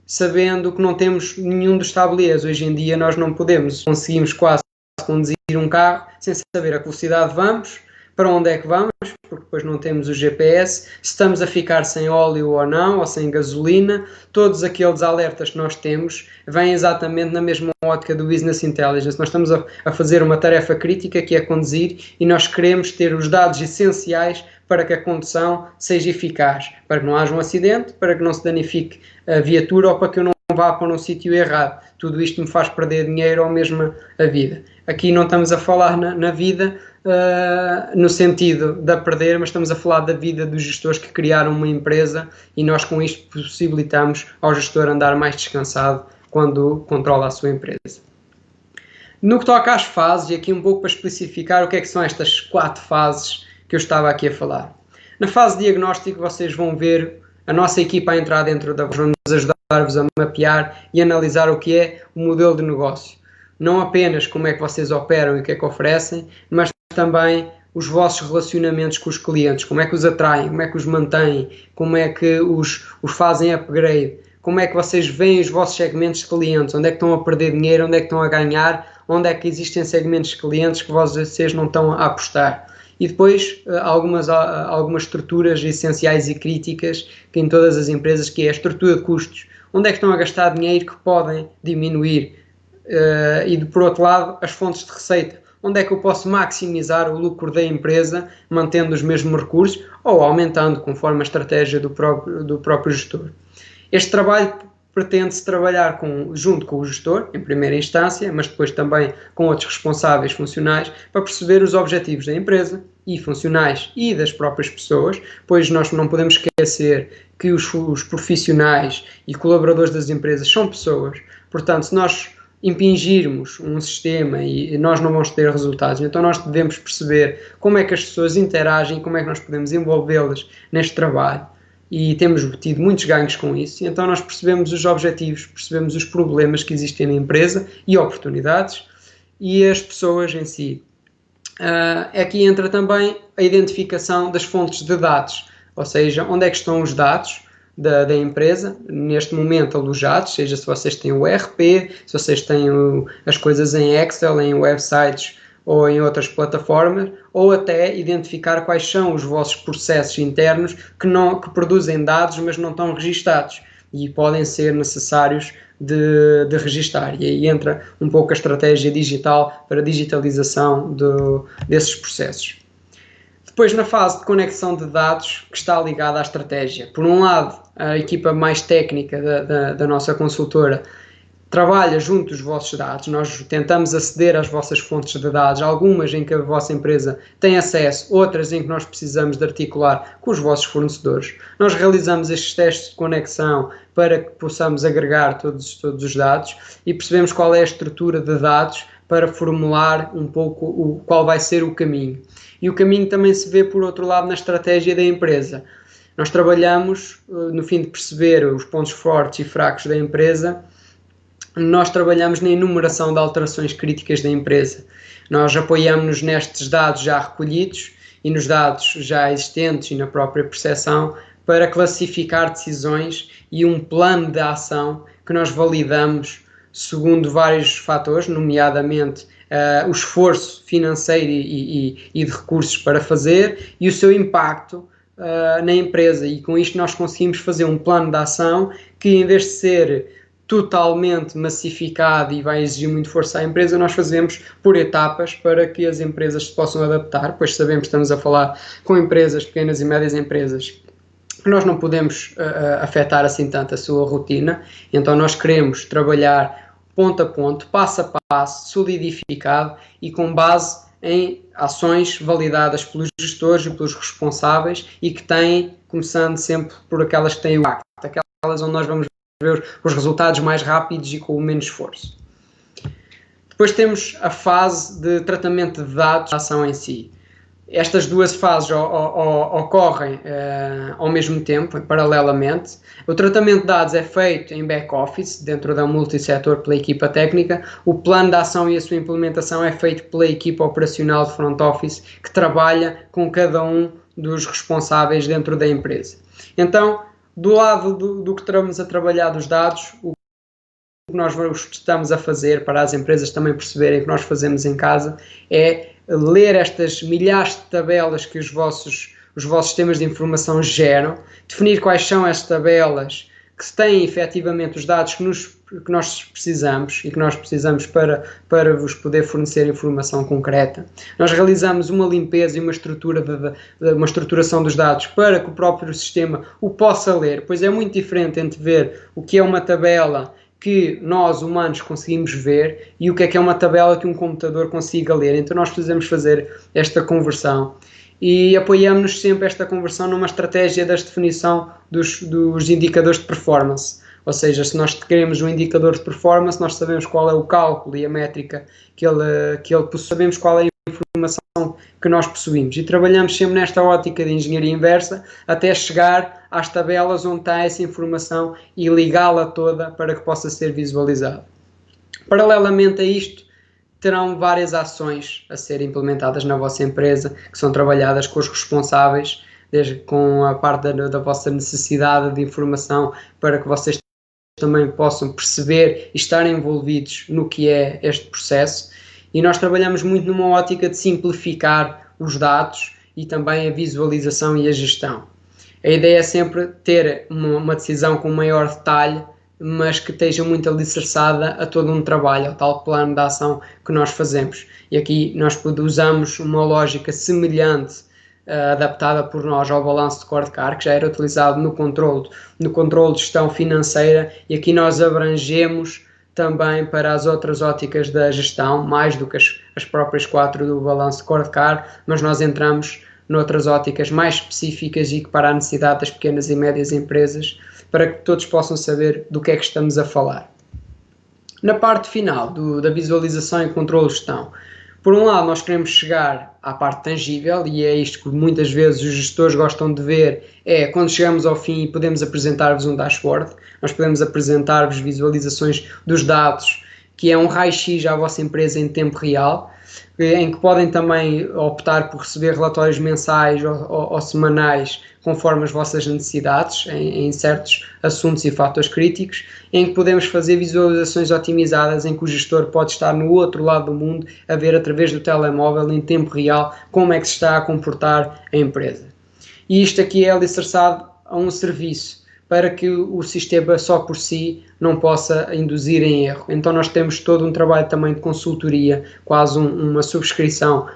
sabendo que não temos nenhum dos tabuleiros. Hoje em dia nós não conseguimos quase conduzir um carro sem saber a que velocidade vamos, para onde é que vamos, porque depois não temos o GPS, se estamos a ficar sem óleo ou não, ou sem gasolina. Todos aqueles alertas que nós temos vêm exatamente na mesma ótica do Business Intelligence. Nós estamos a fazer uma tarefa crítica que é conduzir e nós queremos ter os dados essenciais para que a condução seja eficaz, para que não haja um acidente, para que não se danifique a viatura ou para que eu não vá para um sítio errado. Tudo isto me faz perder dinheiro ou mesmo a vida. Aqui não estamos a falar na vida no sentido de a perder, mas estamos a falar da vida dos gestores que criaram uma empresa e nós com isto possibilitamos ao gestor andar mais descansado quando controla a sua empresa. No que toca às fases, e aqui um pouco para especificar o que é que são estas 4 fases que eu estava aqui a falar. Na fase de diagnóstico vocês vão ver a nossa equipa a entrar dentro da vamos ajudar-vos a mapear e analisar o que é o modelo de negócio. Não apenas como é que vocês operam e o que é que oferecem, mas também os vossos relacionamentos com os clientes, como é que os atraem, como é que os mantêm, como é que os fazem upgrade, como é que vocês veem os vossos segmentos de clientes, onde é que estão a perder dinheiro, onde é que estão a ganhar, onde é que existem segmentos de clientes que vocês não estão a apostar. E depois algumas estruturas essenciais e críticas que em todas as empresas, que é a estrutura de custos, onde é que estão a gastar dinheiro que podem diminuir, e por outro lado as fontes de receita, onde é que eu posso maximizar o lucro da empresa mantendo os mesmos recursos ou aumentando conforme a estratégia do próprio gestor. Este trabalho pretende-se trabalhar junto com o gestor, em primeira instância, mas depois também com outros responsáveis funcionais, para perceber os objetivos da empresa e funcionais e das próprias pessoas, pois nós não podemos esquecer que os profissionais e colaboradores das empresas são pessoas. Portanto, se nós impingirmos um sistema e nós não vamos ter resultados, então nós devemos perceber como é que as pessoas interagem, como é que nós podemos envolvê-las neste trabalho. E temos tido muitos ganhos com isso, então nós percebemos os objetivos, percebemos os problemas que existem na empresa e oportunidades e as pessoas em si. Aqui entra também a identificação das fontes de dados, ou seja, onde é que estão os dados da empresa, neste momento alojados, seja se vocês têm o ERP, se vocês têm as coisas em Excel, em websites ou em outras plataformas, ou até identificar quais são os vossos processos internos que produzem dados, mas não estão registados e podem ser necessários de registar. E aí entra um pouco a estratégia digital para a digitalização desses processos. Depois, na fase de conexão de dados, que está ligada à estratégia. Por um lado, a equipa mais técnica da nossa consultora trabalha junto dos vossos dados, nós tentamos aceder às vossas fontes de dados, algumas em que a vossa empresa tem acesso, outras em que nós precisamos de articular com os vossos fornecedores. Nós realizamos estes testes de conexão para que possamos agregar todos os dados e percebemos qual é a estrutura de dados para formular um pouco qual vai ser o caminho. E o caminho também se vê, por outro lado, na estratégia da empresa. Nós trabalhamos, no fim de perceber os pontos fortes e fracos da empresa, nós trabalhamos na enumeração de alterações críticas da empresa. Nós apoiamos-nos nestes dados já recolhidos e nos dados já existentes e na própria percepção para classificar decisões e um plano de ação que nós validamos segundo vários fatores, nomeadamente o esforço financeiro e de recursos para fazer e o seu impacto na empresa. E com isto nós conseguimos fazer um plano de ação que, em vez de ser totalmente massificado e vai exigir muito força à empresa, nós fazemos por etapas para que as empresas se possam adaptar, pois sabemos que estamos a falar com empresas, pequenas e médias empresas, que nós não podemos afetar assim tanto a sua rotina, então nós queremos trabalhar ponto a ponto, passo a passo, solidificado e com base em ações validadas pelos gestores e pelos responsáveis e que têm, começando sempre por aquelas que têm o impacto, aquelas onde nós vamos ver os resultados mais rápidos e com o menos esforço. Depois temos a fase de tratamento de dados da ação em si. Estas duas fases ocorrem ao mesmo tempo, paralelamente. O tratamento de dados é feito em back-office, dentro da multissetor pela equipa técnica. O plano de ação e a sua implementação é feito pela equipa operacional de front-office, que trabalha com cada um dos responsáveis dentro da empresa. Então, do lado do que estamos a trabalhar dos dados, o que nós estamos a fazer para as empresas também perceberem que nós fazemos em casa é ler estas milhares de tabelas que os vossos sistemas de informação geram, definir quais são as tabelas que têm efetivamente os dados que nós precisamos e que nós precisamos para vos poder fornecer informação concreta. Nós realizamos uma limpeza e uma estruturação dos dados para que o próprio sistema o possa ler, pois é muito diferente entre ver o que é uma tabela que nós, humanos, conseguimos ver e o que é uma tabela que um computador consiga ler. Então nós precisamos fazer esta conversão e apoiamos-nos sempre esta conversão numa estratégia da definição dos indicadores de performance. Ou seja, se nós queremos um indicador de performance, nós sabemos qual é o cálculo e a métrica que ele possui, sabemos qual é a informação que nós possuímos e trabalhamos sempre nesta ótica de engenharia inversa até chegar às tabelas onde está essa informação e ligá-la toda para que possa ser visualizada. Paralelamente a isto, terão várias ações a ser implementadas na vossa empresa, que são trabalhadas com os responsáveis, desde com a parte da vossa necessidade de informação para que vocês também possam perceber e estar envolvidos no que é este processo. E nós trabalhamos muito numa ótica de simplificar os dados e também a visualização e a gestão. A ideia é sempre ter uma decisão com maior detalhe, mas que esteja muito alicerçada a todo um trabalho, ao tal plano de ação que nós fazemos. E aqui nós usamos uma lógica semelhante, adaptada por nós ao balanço de scorecard, que já era utilizado no controle de gestão financeira, e aqui nós abrangemos também para as outras óticas da gestão, mais do que as próprias 4 do balanço de scorecard, mas nós entramos noutras óticas mais específicas e que para a necessidade das pequenas e médias empresas, para que todos possam saber do que é que estamos a falar. Na parte final da visualização e controle de gestão, por um lado nós queremos chegar à parte tangível, e é isto que muitas vezes os gestores gostam de ver, é quando chegamos ao fim e podemos apresentar-vos um dashboard, nós podemos apresentar-vos visualizações dos dados, que é um raio-x à vossa empresa em tempo real, em que podem também optar por receber relatórios mensais ou semanais conforme as vossas necessidades em certos assuntos e fatores críticos, em que podemos fazer visualizações otimizadas em que o gestor pode estar no outro lado do mundo a ver através do telemóvel em tempo real como é que se está a comportar a empresa. E isto aqui é alicerçado a um serviço para que o sistema só por si não possa induzir em erro. Então nós temos todo um trabalho também de consultoria, quase uma subscrição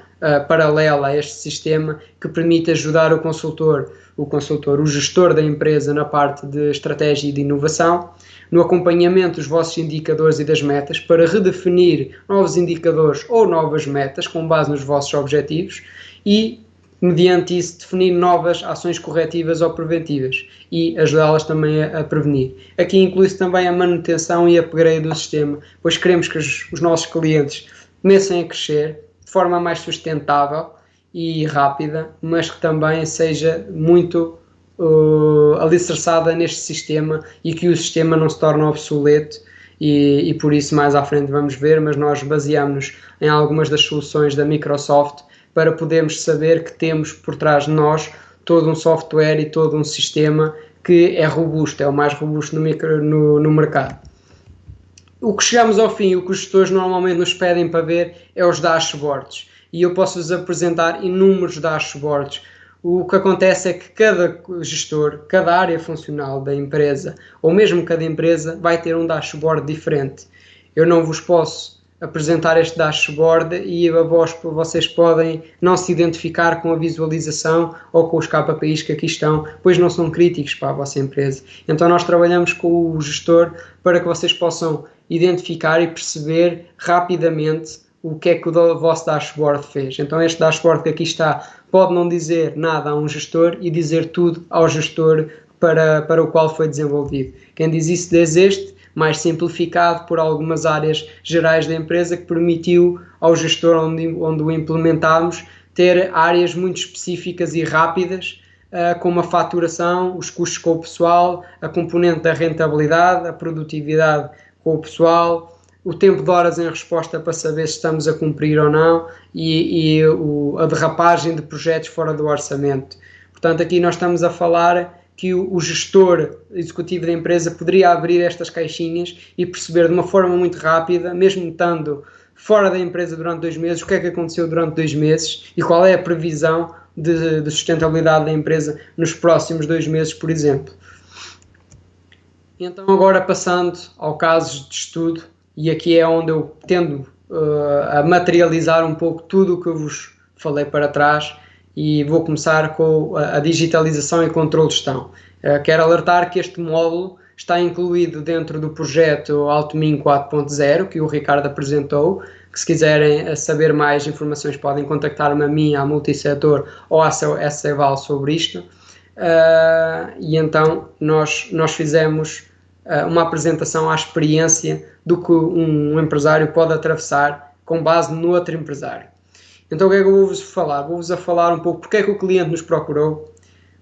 paralela a este sistema que permite ajudar o gestor da empresa na parte de estratégia e de inovação, no acompanhamento dos vossos indicadores e das metas, para redefinir novos indicadores ou novas metas com base nos vossos objetivos e, mediante isso, definir novas ações corretivas ou preventivas e ajudá-las também a prevenir. Aqui inclui-se também a manutenção e upgrade do sistema, pois queremos que os nossos clientes comecem a crescer de forma mais sustentável e rápida, mas que também seja muito alicerçada neste sistema e que o sistema não se torne obsoleto e por isso mais à frente vamos ver, mas nós baseamos-nos em algumas das soluções da Microsoft para podermos saber que temos por trás de nós todo um software e todo um sistema que é robusto, é o mais robusto no mercado. O que chegamos ao fim, o que os gestores normalmente nos pedem para ver é os dashboards. E eu posso-vos apresentar inúmeros dashboards. O que acontece é que cada gestor, cada área funcional da empresa, ou mesmo cada empresa, vai ter um dashboard diferente. Eu não vos posso apresentar este dashboard e vocês podem não se identificar com a visualização ou com os KPIs que aqui estão, pois não são críticos para a vossa empresa. Então nós trabalhamos com o gestor para que vocês possam identificar e perceber rapidamente o que é que o vosso dashboard fez. Então este dashboard que aqui está pode não dizer nada a um gestor e dizer tudo ao gestor para o qual foi desenvolvido. Quem diz isso diz este, mais simplificado por algumas áreas gerais da empresa, que permitiu ao gestor onde o implementámos ter áreas muito específicas e rápidas, como a faturação, os custos com o pessoal, a componente da rentabilidade, a produtividade com o pessoal, o tempo de horas em resposta para saber se estamos a cumprir ou não e a derrapagem de projetos fora do orçamento. Portanto, aqui nós estamos a falar que o gestor executivo da empresa poderia abrir estas caixinhas e perceber de uma forma muito rápida, mesmo estando fora da empresa durante 2 meses, o que é que aconteceu durante 2 meses e qual é a previsão de sustentabilidade da empresa nos próximos 2 meses, por exemplo. Então agora passando ao caso de estudo, e aqui é onde eu tendo a materializar um pouco tudo o que eu vos falei para trás, e vou começar com a digitalização e controle de gestão. Quero alertar que este módulo está incluído dentro do projeto Altomin 4.0 que o Ricardo apresentou, que se quiserem saber mais informações podem contactar-me a mim, à Multissetor ou à SEVAL sobre isto. E então nós fizemos uma apresentação à experiência do que um empresário pode atravessar com base no outro empresário. Então o que é que eu vou-vos falar? Vou-vos falar um pouco porque é que o cliente nos procurou,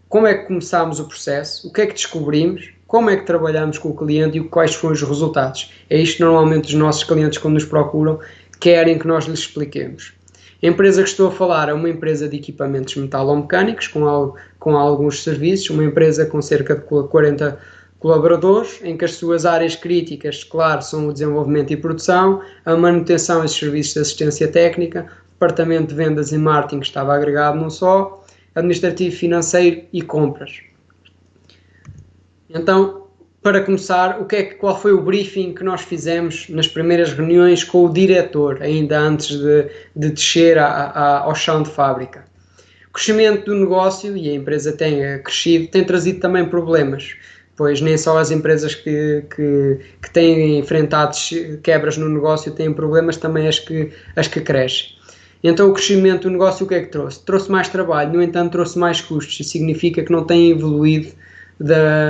como é que começámos o processo, o que é que descobrimos, como é que trabalhamos com o cliente e quais foram os resultados. É isto que normalmente os nossos clientes, quando nos procuram, querem que nós lhes expliquemos. A empresa que estou a falar é uma empresa de equipamentos metalomecânicos com alguns serviços, uma empresa com cerca de 40 colaboradores, em que as suas áreas críticas, claro, são o desenvolvimento e produção, a manutenção e os serviços de assistência técnica, departamento de vendas e marketing que estava agregado num só, administrativo, financeiro e compras. Então, para começar, qual foi o briefing que nós fizemos nas primeiras reuniões com o diretor, ainda antes de descer ao chão de fábrica? O crescimento do negócio, e a empresa tem crescido, tem trazido também problemas, pois nem só as empresas que têm enfrentado quebras no negócio têm problemas, também as que crescem. Então o crescimento do negócio o que é que trouxe? Trouxe mais trabalho, no entanto trouxe mais custos, e significa que não tem evoluído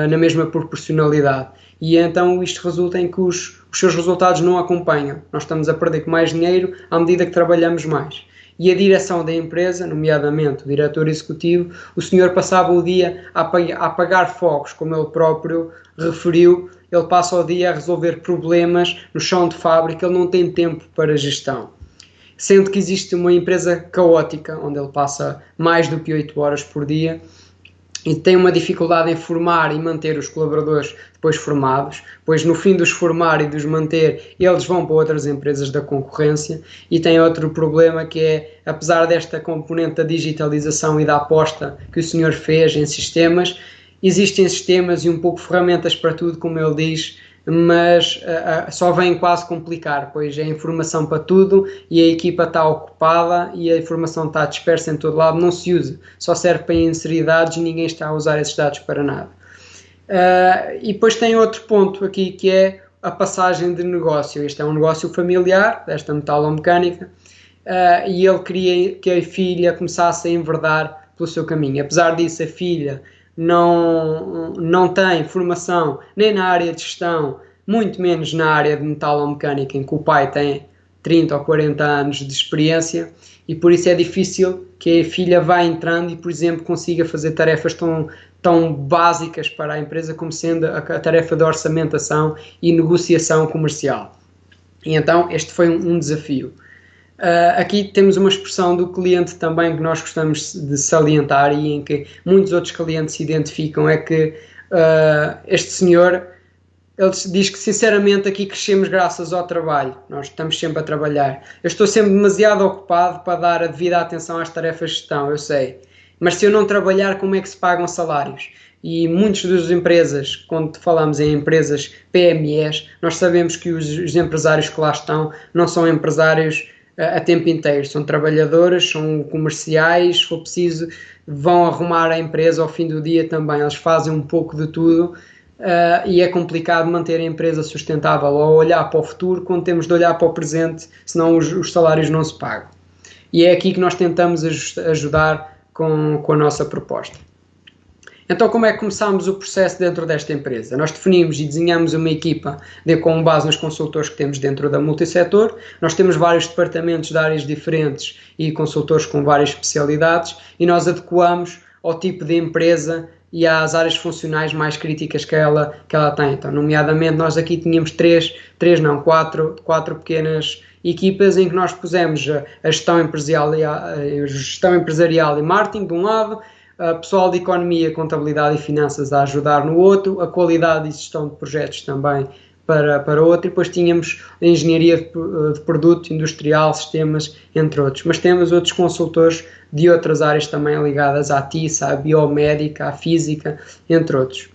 na mesma proporcionalidade. E então isto resulta em que os seus resultados não acompanham. Nós estamos a perder mais dinheiro à medida que trabalhamos mais. E a direção da empresa, nomeadamente o diretor executivo, o senhor passava o dia a apagar fogos, como ele próprio referiu, ele passa o dia a resolver problemas no chão de fábrica, ele não tem tempo para gestão. Sendo que existe uma empresa caótica, onde ele passa mais do que 8 horas por dia e tem uma dificuldade em formar e manter os colaboradores depois formados, pois no fim de os formar e de os manter, eles vão para outras empresas da concorrência. E tem outro problema que é, apesar desta componente da digitalização e da aposta que o senhor fez em sistemas, existem sistemas e um pouco ferramentas para tudo, como ele diz, mas só vem quase complicar, pois é informação para tudo e a equipa está ocupada e a informação está dispersa em todo lado, não se usa, só serve para inserir dados e ninguém está a usar esses dados para nada. E depois tem outro ponto aqui que é a passagem de negócio. Este é um negócio familiar, desta metalomecânica, e ele queria que a filha começasse a enverdar pelo seu caminho. Apesar disso, a filha não tem formação nem na área de gestão, muito menos na área de metalomecânica, em que o pai tem 30 ou 40 anos de experiência, e por isso é difícil que a filha vá entrando e, por exemplo, consiga fazer tarefas tão básicas para a empresa como sendo a tarefa de orçamentação e negociação comercial. E então este foi um desafio. Aqui temos uma expressão do cliente também que nós gostamos de salientar e em que muitos outros clientes se identificam, é que este senhor, ele diz que sinceramente aqui crescemos graças ao trabalho, nós estamos sempre a trabalhar. Eu estou sempre demasiado ocupado para dar a devida atenção às tarefas de gestão, eu sei, mas se eu não trabalhar, como é que se pagam salários? E muitas das empresas, quando falamos em empresas PMEs, nós sabemos que os empresários que lá estão não são empresários a tempo inteiro, são trabalhadores, são comerciais, se for preciso vão arrumar a empresa ao fim do dia também, eles fazem um pouco de tudo, e é complicado manter a empresa sustentável ou olhar para o futuro quando temos de olhar para o presente, senão os salários não se pagam. E é aqui que nós tentamos ajudar com a nossa proposta. Então, como é que começámos o processo dentro desta empresa? Nós definimos e desenhamos uma equipa com base nos consultores que temos dentro da Multissetor. Nós temos vários departamentos de áreas diferentes e consultores com várias especialidades e nós adequamos ao tipo de empresa e às áreas funcionais mais críticas que ela tem. Então, nomeadamente, nós aqui tínhamos quatro pequenas equipas em que nós pusemos a gestão empresarial e marketing de um lado, pessoal de economia, contabilidade e finanças a ajudar no outro, a qualidade e gestão de projetos também para outro, e depois tínhamos a engenharia de produto, industrial, sistemas, entre outros. Mas temos outros consultores de outras áreas também ligadas à TISA, à biomédica, à física, entre outros.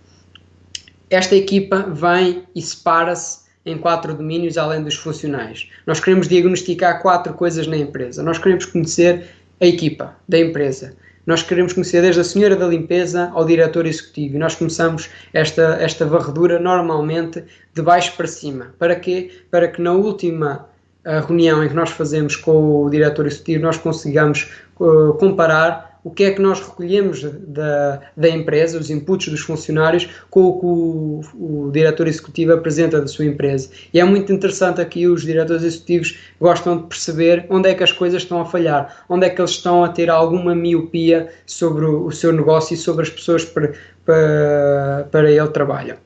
Esta equipa vem e separa-se em 4 domínios além dos funcionais. Nós queremos diagnosticar 4 coisas na empresa. Nós queremos conhecer a equipa da empresa. Nós queremos conhecer desde a senhora da limpeza ao diretor executivo e nós começamos esta varredura normalmente de baixo para cima. Para quê? Para que na última reunião em que nós fazemos com o diretor executivo nós consigamos comparar o que é que nós recolhemos da empresa, os inputs dos funcionários, com o que o diretor executivo apresenta da sua empresa. E é muito interessante aqui, os diretores executivos gostam de perceber onde é que as coisas estão a falhar, onde é que eles estão a ter alguma miopia sobre o seu negócio e sobre as pessoas para ele trabalham.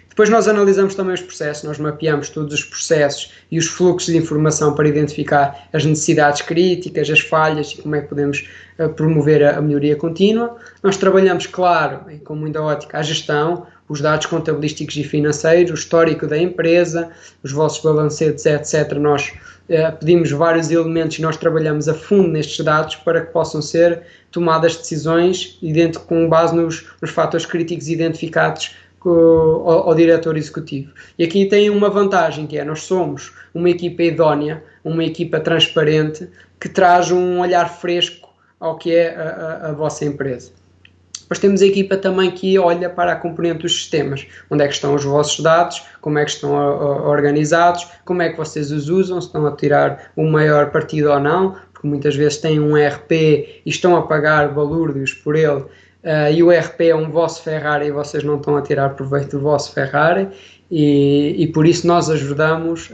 Depois nós analisamos também os processos, nós mapeamos todos os processos e os fluxos de informação para identificar as necessidades críticas, as falhas e como é que podemos promover a melhoria contínua. Nós trabalhamos, claro, e com muita ótica, a gestão, os dados contabilísticos e financeiros, o histórico da empresa, os vossos balancetes, etc. Nós pedimos vários elementos e nós trabalhamos a fundo nestes dados para que possam ser tomadas decisões com base nos fatores críticos identificados ao diretor executivo. E aqui tem uma vantagem, que é nós somos uma equipa idónea, uma equipa transparente, que traz um olhar fresco ao que é a vossa empresa. Depois temos a equipa também que olha para a componente dos sistemas, onde é que estão os vossos dados, como é que estão organizados, como é que vocês os usam, se estão a tirar o maior partido ou não, porque muitas vezes têm um ERP e estão a pagar balúrdios por ele, e o ERP é um vosso Ferrari e vocês não estão a tirar proveito do vosso Ferrari e por isso nós ajudamos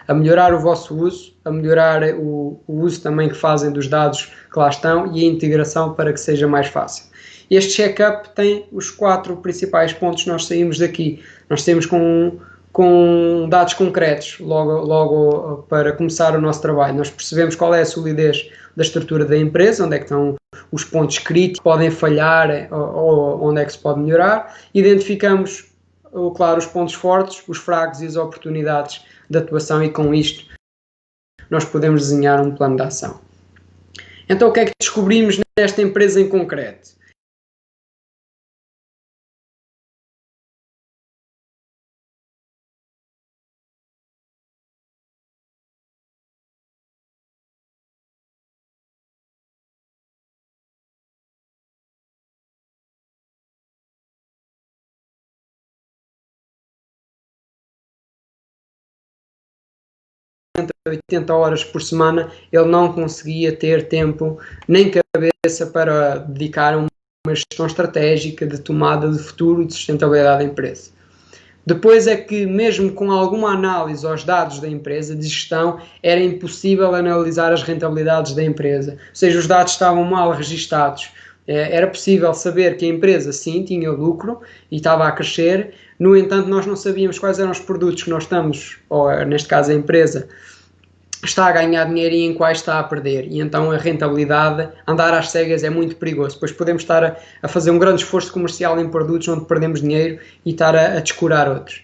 a melhorar o vosso uso, a melhorar o uso também que fazem dos dados que lá estão e a integração para que seja mais fácil. Este check-up tem os 4 principais pontos que nós saímos daqui. Nós temos com dados concretos logo para começar o nosso trabalho. Nós percebemos qual é a solidez da estrutura da empresa, onde é que estão os pontos críticos, podem falhar ou onde é que se pode melhorar. Identificamos, claro, os pontos fortes, os fracos e as oportunidades de atuação e com isto nós podemos desenhar um plano de ação. Então o que é que descobrimos nesta empresa em concreto? De 80 horas por semana, ele não conseguia ter tempo nem cabeça para dedicar a uma gestão estratégica de tomada de futuro e de sustentabilidade da empresa. Depois é que, mesmo com alguma análise aos dados da empresa de gestão, era impossível analisar as rentabilidades da empresa, ou seja, os dados estavam mal registados. Era possível saber que a empresa sim tinha lucro e estava a crescer, no entanto nós não sabíamos quais eram os produtos que nós estamos, ou neste caso a empresa, está a ganhar dinheiro e em quais está a perder, e então a rentabilidade, andar às cegas é muito perigoso, pois podemos estar a fazer um grande esforço comercial em produtos onde perdemos dinheiro e estar a descurar outros.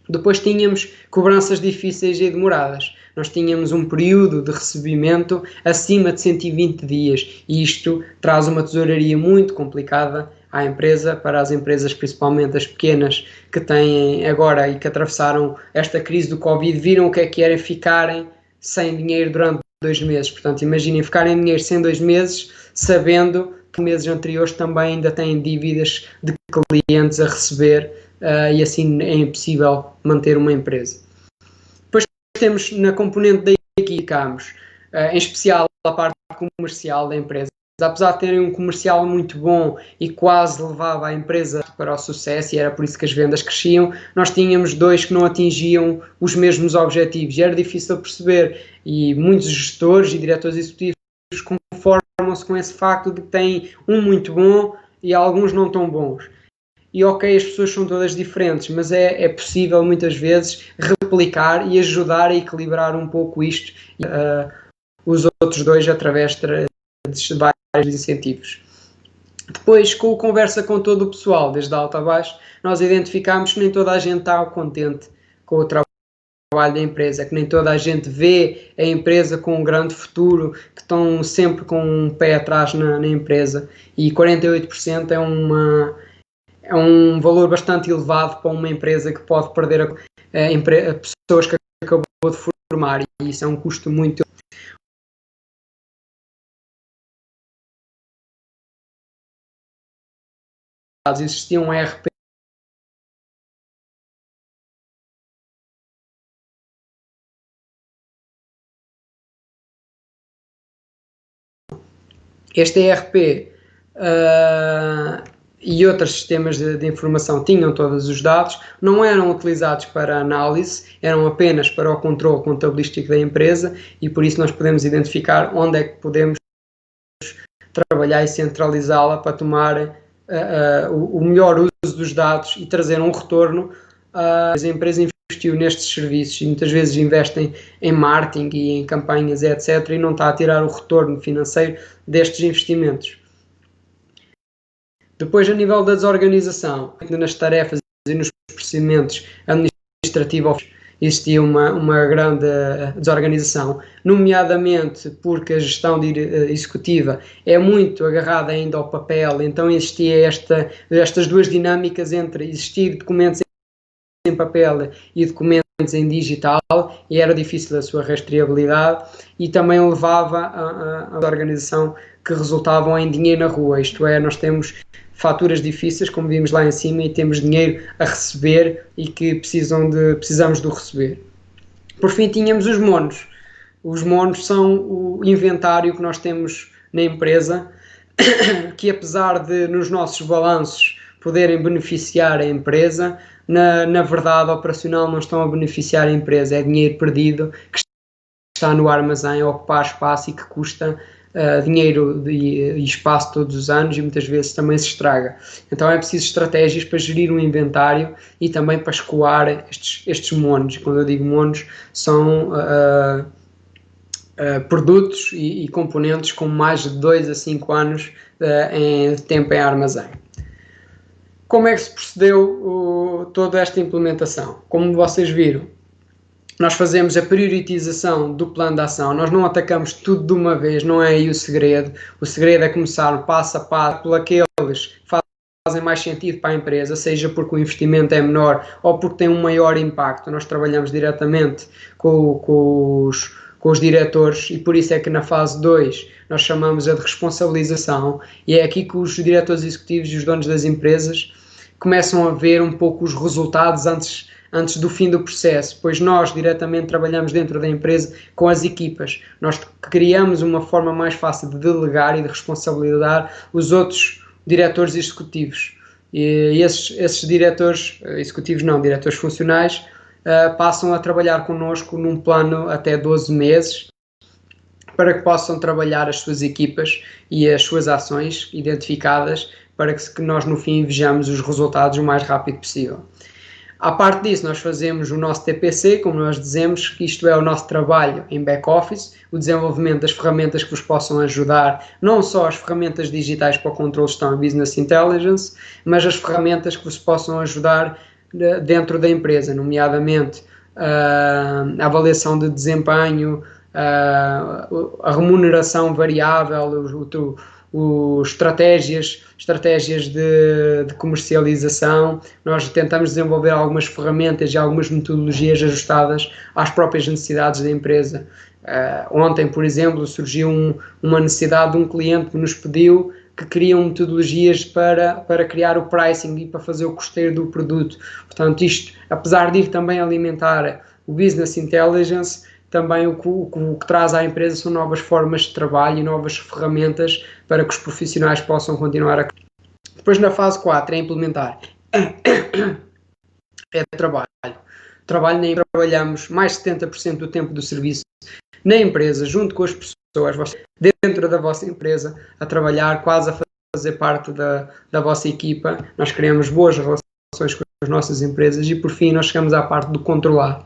Depois tínhamos cobranças difíceis e demoradas. Nós tínhamos um período de recebimento acima de 120 dias e isto traz uma tesouraria muito complicada à empresa, para as empresas, principalmente as pequenas, que têm agora e que atravessaram esta crise do Covid, viram o que era ficarem sem dinheiro durante 2 meses. Portanto, imaginem ficarem dinheiro sem 2 meses, sabendo que meses anteriores também ainda têm dívidas de clientes a receber e assim é impossível manter uma empresa. Depois temos na componente da equipe, em especial a parte comercial da empresa. Apesar de terem um comercial muito bom e quase levava a empresa para o sucesso, e era por isso que as vendas cresciam, nós tínhamos dois que não atingiam os mesmos objetivos e era difícil perceber, e muitos gestores e diretores executivos conformam-se com esse facto de que têm um muito bom e alguns não tão bons. E ok, as pessoas são todas diferentes, mas é possível muitas vezes replicar e ajudar a equilibrar um pouco isto, os outros dois através de vários incentivos. Depois, com a conversa com todo o pessoal, desde alto a baixo, nós identificamos que nem toda a gente está contente com o trabalho da empresa, que nem toda a gente vê a empresa com um grande futuro, que estão sempre com um pé atrás na empresa, e 48% é um valor bastante elevado para uma empresa que pode perder a pessoas que acabou de formar, e isso é um custo muito. Existia um ERP este ERP e outros sistemas de informação tinham todos os dados, não eram utilizados para análise, eram apenas para o controle contabilístico da empresa, e por isso nós podemos identificar onde é que podemos trabalhar e centralizá-la para tomar o melhor uso dos dados e trazer um retorno. As empresas investiu nestes serviços e muitas vezes investem em marketing e em campanhas, etc., e não está a tirar o retorno financeiro destes investimentos. Depois, a nível da desorganização, nas tarefas e nos procedimentos administrativos, existia uma grande desorganização, nomeadamente porque a gestão executiva é muito agarrada ainda ao papel, então existia estas duas dinâmicas entre existir documentos em papel e documentos em digital, e era difícil a sua rastreabilidade, e também levava a organização que resultavam em dinheiro na rua, isto é, nós temos faturas difíceis, como vimos lá em cima, e temos dinheiro a receber e que precisamos de o receber. Por fim, tínhamos os monos. Os monos são o inventário que nós temos na empresa, que apesar de nos nossos balanços poderem beneficiar a empresa, na verdade operacional não estão a beneficiar a empresa, é dinheiro perdido que está no armazém a ocupar espaço e que custa dinheiro e espaço todos os anos e muitas vezes também se estraga. Então é preciso estratégias para gerir um inventário e também para escoar estes monos. Quando eu digo monos, são produtos e componentes com mais de 2 a 5 anos em tempo em armazém. Como é que se procedeu toda esta implementação? Como vocês viram, nós fazemos a priorização do plano de ação, nós não atacamos tudo de uma vez, não é aí o segredo. O segredo é começar passo a passo por aqueles que fazem mais sentido para a empresa, seja porque o investimento é menor ou porque tem um maior impacto. Nós trabalhamos diretamente com os diretores e por isso é que na fase 2 nós chamamos a de responsabilização, e é aqui que os diretores executivos e os donos das empresas começam a ver um pouco os resultados antes do fim do processo, pois nós diretamente trabalhamos dentro da empresa com as equipas. Nós criamos uma forma mais fácil de delegar e de responsabilizar os outros diretores executivos. E esses diretores executivos, não, diretores funcionais, passam a trabalhar connosco num plano até 12 meses, para que possam trabalhar as suas equipas e as suas ações identificadas, para que nós no fim vejamos os resultados o mais rápido possível. À parte disso, nós fazemos o nosso TPC, como nós dizemos, que isto é o nosso trabalho em back-office, o desenvolvimento das ferramentas que vos possam ajudar, não só as ferramentas digitais para o controle de gestão e business intelligence, mas as ferramentas que vos possam ajudar dentro da empresa, nomeadamente a avaliação de desempenho, a remuneração variável, estratégias de comercialização. Nós tentamos desenvolver algumas ferramentas e algumas metodologias ajustadas às próprias necessidades da empresa. Ontem, por exemplo, surgiu uma necessidade de um cliente que nos pediu que criam metodologias para criar o pricing e para fazer o custeio do produto. Portanto, isto, apesar de ir também alimentar o business intelligence, também o que traz à empresa são novas formas de trabalho e novas ferramentas para que os profissionais possam continuar a... Depois, na fase 4, é implementar. É trabalho. Trabalhamos mais de 70% do tempo do serviço na empresa, junto com as pessoas, dentro da vossa empresa, a trabalhar, quase a fazer parte da vossa equipa. Nós criamos boas relações com as nossas empresas e, por fim, nós chegamos à parte do controlar,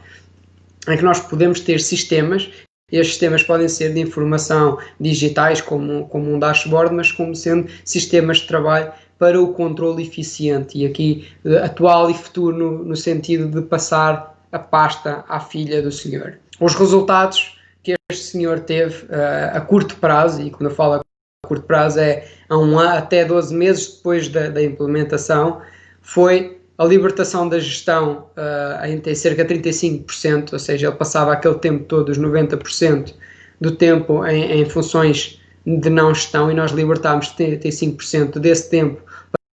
em que nós podemos ter sistemas, e estes sistemas podem ser de informação digitais, como um dashboard, mas como sendo sistemas de trabalho para o controle eficiente, e aqui atual e futuro no sentido de passar a pasta à filha do senhor. Os resultados que este senhor teve a curto prazo, e quando eu falo a curto prazo é a 1 ano, até 12 meses depois da implementação, foi a libertação da gestão em cerca de 35%, ou seja, ele passava aquele tempo todo, os 90% do tempo em funções de não gestão, e nós libertámos 35% desse tempo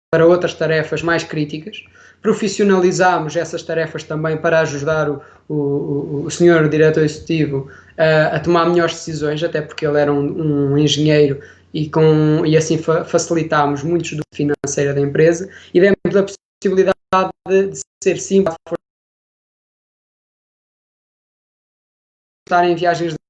para outras tarefas mais críticas. Profissionalizámos essas tarefas também para ajudar o senhor diretor executivo a tomar melhores decisões, até porque ele era um engenheiro e assim facilitámos muitos do financeiro da empresa e demos a possibilidade de ser simples, estar em viagens de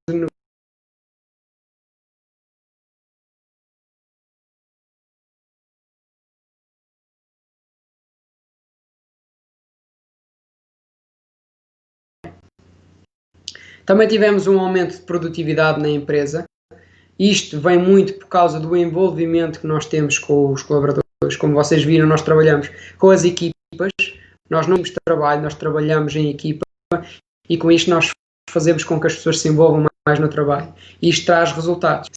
Também tivemos um aumento de produtividade na empresa. Isto vem muito por causa do envolvimento que nós temos com os colaboradores. Como vocês viram, nós trabalhamos com as equipas, nós não temos trabalho, nós trabalhamos em equipa, e com isto nós fazemos com que as pessoas se envolvam mais no trabalho. E isto traz resultados.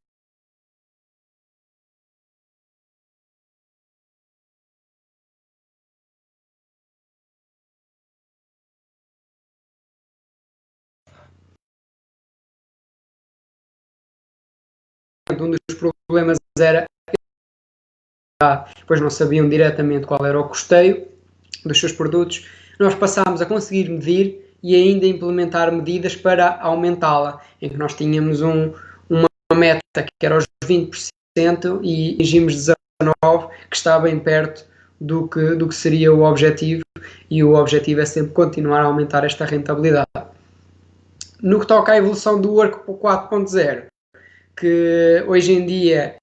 Um dos problemas era pois não sabiam diretamente qual era o custeio dos seus produtos. Nós passámos a conseguir medir e ainda implementar medidas para aumentá-la, em que nós tínhamos uma meta que era os 20% e atingimos 19%, que está bem perto do que seria o objetivo, e o objetivo é sempre continuar a aumentar esta rentabilidade. No que toca à evolução do Work 4.0, que hoje em dia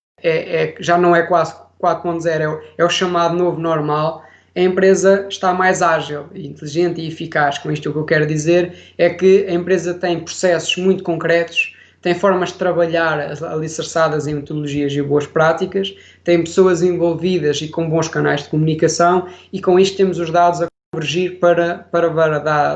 já não é quase 4.0, é o chamado novo normal, a empresa está mais ágil, inteligente e eficaz. Com isto o que eu quero dizer é que a empresa tem processos muito concretos, tem formas de trabalhar alicerçadas em metodologias e boas práticas, tem pessoas envolvidas e com bons canais de comunicação, e com isto temos os dados a convergir para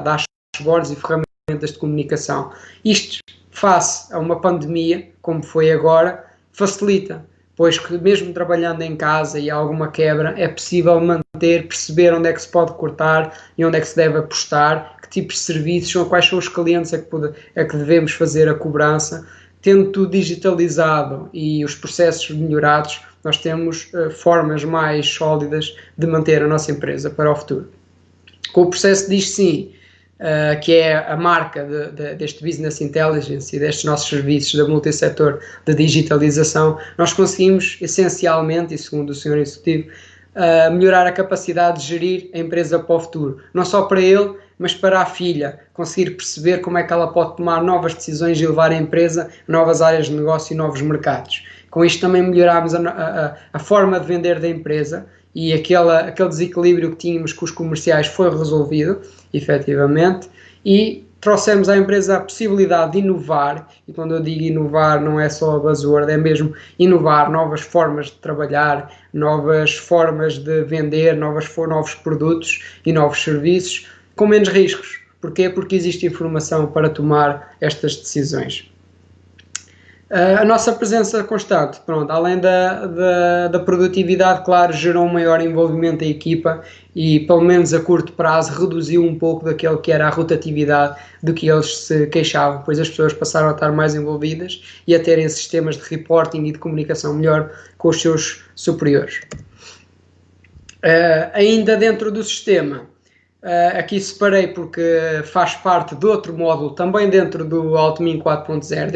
dashboards e ferramentas de comunicação. Isto, face a uma pandemia, como foi agora, facilita, pois que mesmo trabalhando em casa e há alguma quebra, é possível perceber onde é que se pode cortar e onde é que se deve apostar, que tipos de serviços, quais são os clientes a que devemos fazer a cobrança. Tendo tudo digitalizado e os processos melhorados, nós temos formas mais sólidas de manter a nossa empresa para o futuro. Com o processo Diz Sim, que é a marca deste Business Intelligence e destes nossos serviços da multissetor de digitalização, nós conseguimos essencialmente, e segundo o Sr. Executivo, melhorar a capacidade de gerir a empresa para o futuro, não só para ele, mas para a filha, conseguir perceber como é que ela pode tomar novas decisões e levar a empresa a novas áreas de negócio e novos mercados. Com isto também melhorámos a forma de vender da empresa, e aquele desequilíbrio que tínhamos com os comerciais foi resolvido, efetivamente, e trouxemos à empresa a possibilidade de inovar, e quando eu digo inovar não é só a buzzword, é mesmo inovar novas formas de trabalhar, novas formas de vender, novos produtos e novos serviços, com menos riscos. Porquê? Porque existe informação para tomar estas decisões. A nossa presença constante, pronto, além da produtividade, claro, gerou um maior envolvimento da equipa e, pelo menos a curto prazo, reduziu um pouco daquilo que era a rotatividade do que eles se queixavam, pois as pessoas passaram a estar mais envolvidas e a terem sistemas de reporting e de comunicação melhor com os seus superiores. Ainda dentro do sistema, aqui separei porque faz parte de outro módulo, também dentro do Altemin 4.0,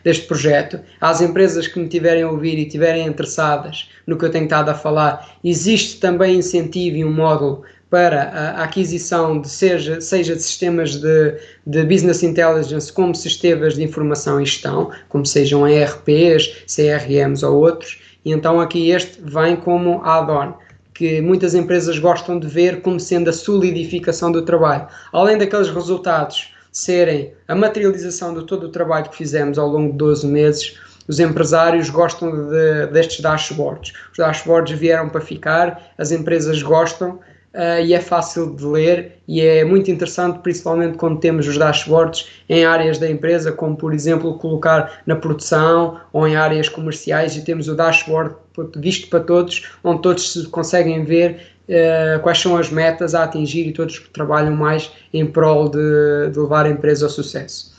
deste projeto. Às empresas que me tiverem a ouvir e estiverem interessadas no que eu tenho estado a falar, existe também incentivo e um módulo para a aquisição seja de sistemas de Business Intelligence, como sistemas de informação e gestão, como sejam ERPs, CRMs ou outros, e então aqui este vem como add-on, que muitas empresas gostam de ver como sendo a solidificação do trabalho. Além daqueles resultados serem a materialização de todo o trabalho que fizemos ao longo de 12 meses, os empresários gostam destes dashboards. Os dashboards vieram para ficar, as empresas gostam e é fácil de ler e é muito interessante, principalmente quando temos os dashboards em áreas da empresa, como por exemplo colocar na produção ou em áreas comerciais, e temos o dashboard visto para todos, onde todos se conseguem ver quais são as metas a atingir e todos trabalham mais em prol de levar a empresa ao sucesso.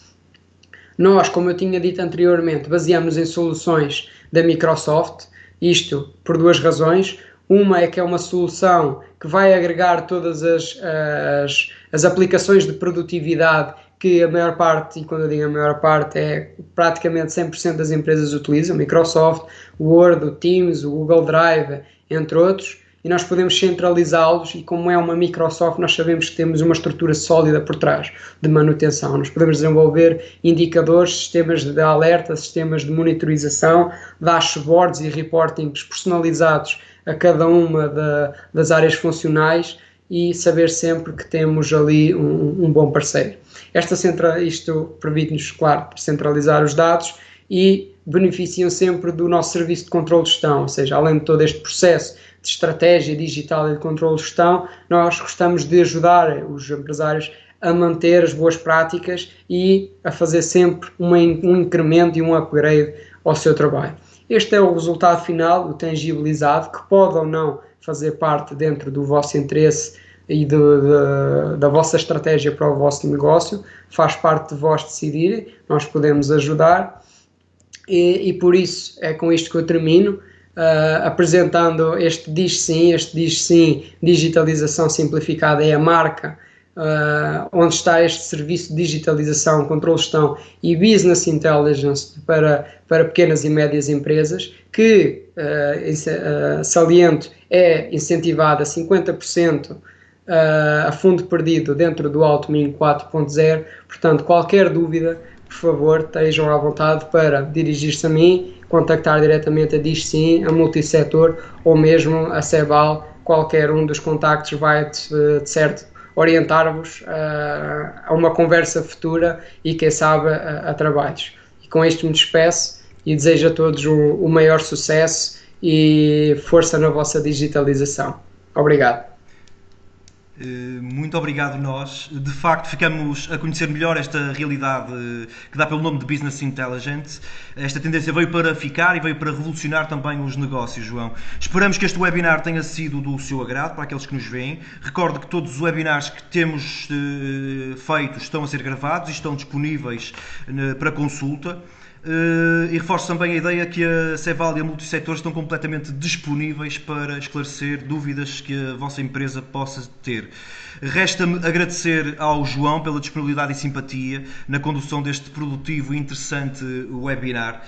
Nós, como eu tinha dito anteriormente, baseamos em soluções da Microsoft, isto por duas razões. Uma é que é uma solução que vai agregar todas as aplicações de produtividade que a maior parte, e quando eu digo a maior parte, é praticamente 100% das empresas utilizam, Microsoft, o Word, o Teams, o Google Drive, entre outros, e nós podemos centralizá-los, e como é uma Microsoft, nós sabemos que temos uma estrutura sólida por trás de manutenção. Nós podemos desenvolver indicadores, sistemas de alerta, sistemas de monitorização, dashboards e reportings personalizados a cada uma das áreas funcionais e saber sempre que temos ali um bom parceiro. Isto permite-nos, claro, centralizar os dados e beneficiam sempre do nosso serviço de controle de gestão, ou seja, além de todo este processo de estratégia digital e de controle de gestão, nós gostamos de ajudar os empresários a manter as boas práticas e a fazer sempre um incremento e um upgrade ao seu trabalho. Este é o resultado final, o tangibilizado, que pode ou não fazer parte dentro do vosso interesse e da vossa estratégia para o vosso negócio, faz parte de vós decidirem, nós podemos ajudar e por isso é com isto que eu termino, apresentando este Diz Sim Digitalização Simplificada, é a marca onde está este serviço de digitalização, controle de gestão e business intelligence para pequenas e médias empresas, que, saliento, é incentivado a 50% a fundo perdido dentro do Altemin 4.0. Portanto, qualquer dúvida, por favor, estejam à vontade para dirigir-se a mim, contactar diretamente a Diz Sim, a Multissetor ou mesmo a Cebal. Qualquer um dos contactos vai, de certo, orientar-vos a uma conversa futura e, quem sabe, a trabalhos. E com isto me despeço e desejo a todos o maior sucesso e força na vossa digitalização. Obrigado. Muito obrigado nós. De facto, ficamos a conhecer melhor esta realidade que dá pelo nome de Business Intelligence. Esta tendência veio para ficar e veio para revolucionar também os negócios, João. Esperamos que este webinar tenha sido do seu agrado, para aqueles que nos veem. Recordo que todos os webinars que temos feito estão a ser gravados e estão disponíveis para consulta. E reforço também a ideia que a Ceval e a Multissetor estão completamente disponíveis para esclarecer dúvidas que a vossa empresa possa ter. Resta-me agradecer ao João pela disponibilidade e simpatia na condução deste produtivo e interessante webinar.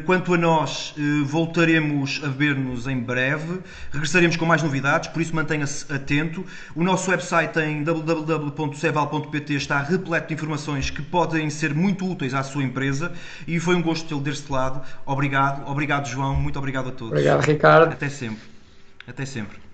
Quanto a nós, voltaremos a ver-nos em breve, regressaremos com mais novidades, por isso mantenha-se atento. O nosso website em www.ceval.pt está repleto de informações que podem ser muito úteis à sua empresa. E foi um gosto tê-lo deste lado. Obrigado, João, muito obrigado a todos. Obrigado, Ricardo. Até sempre. Até sempre.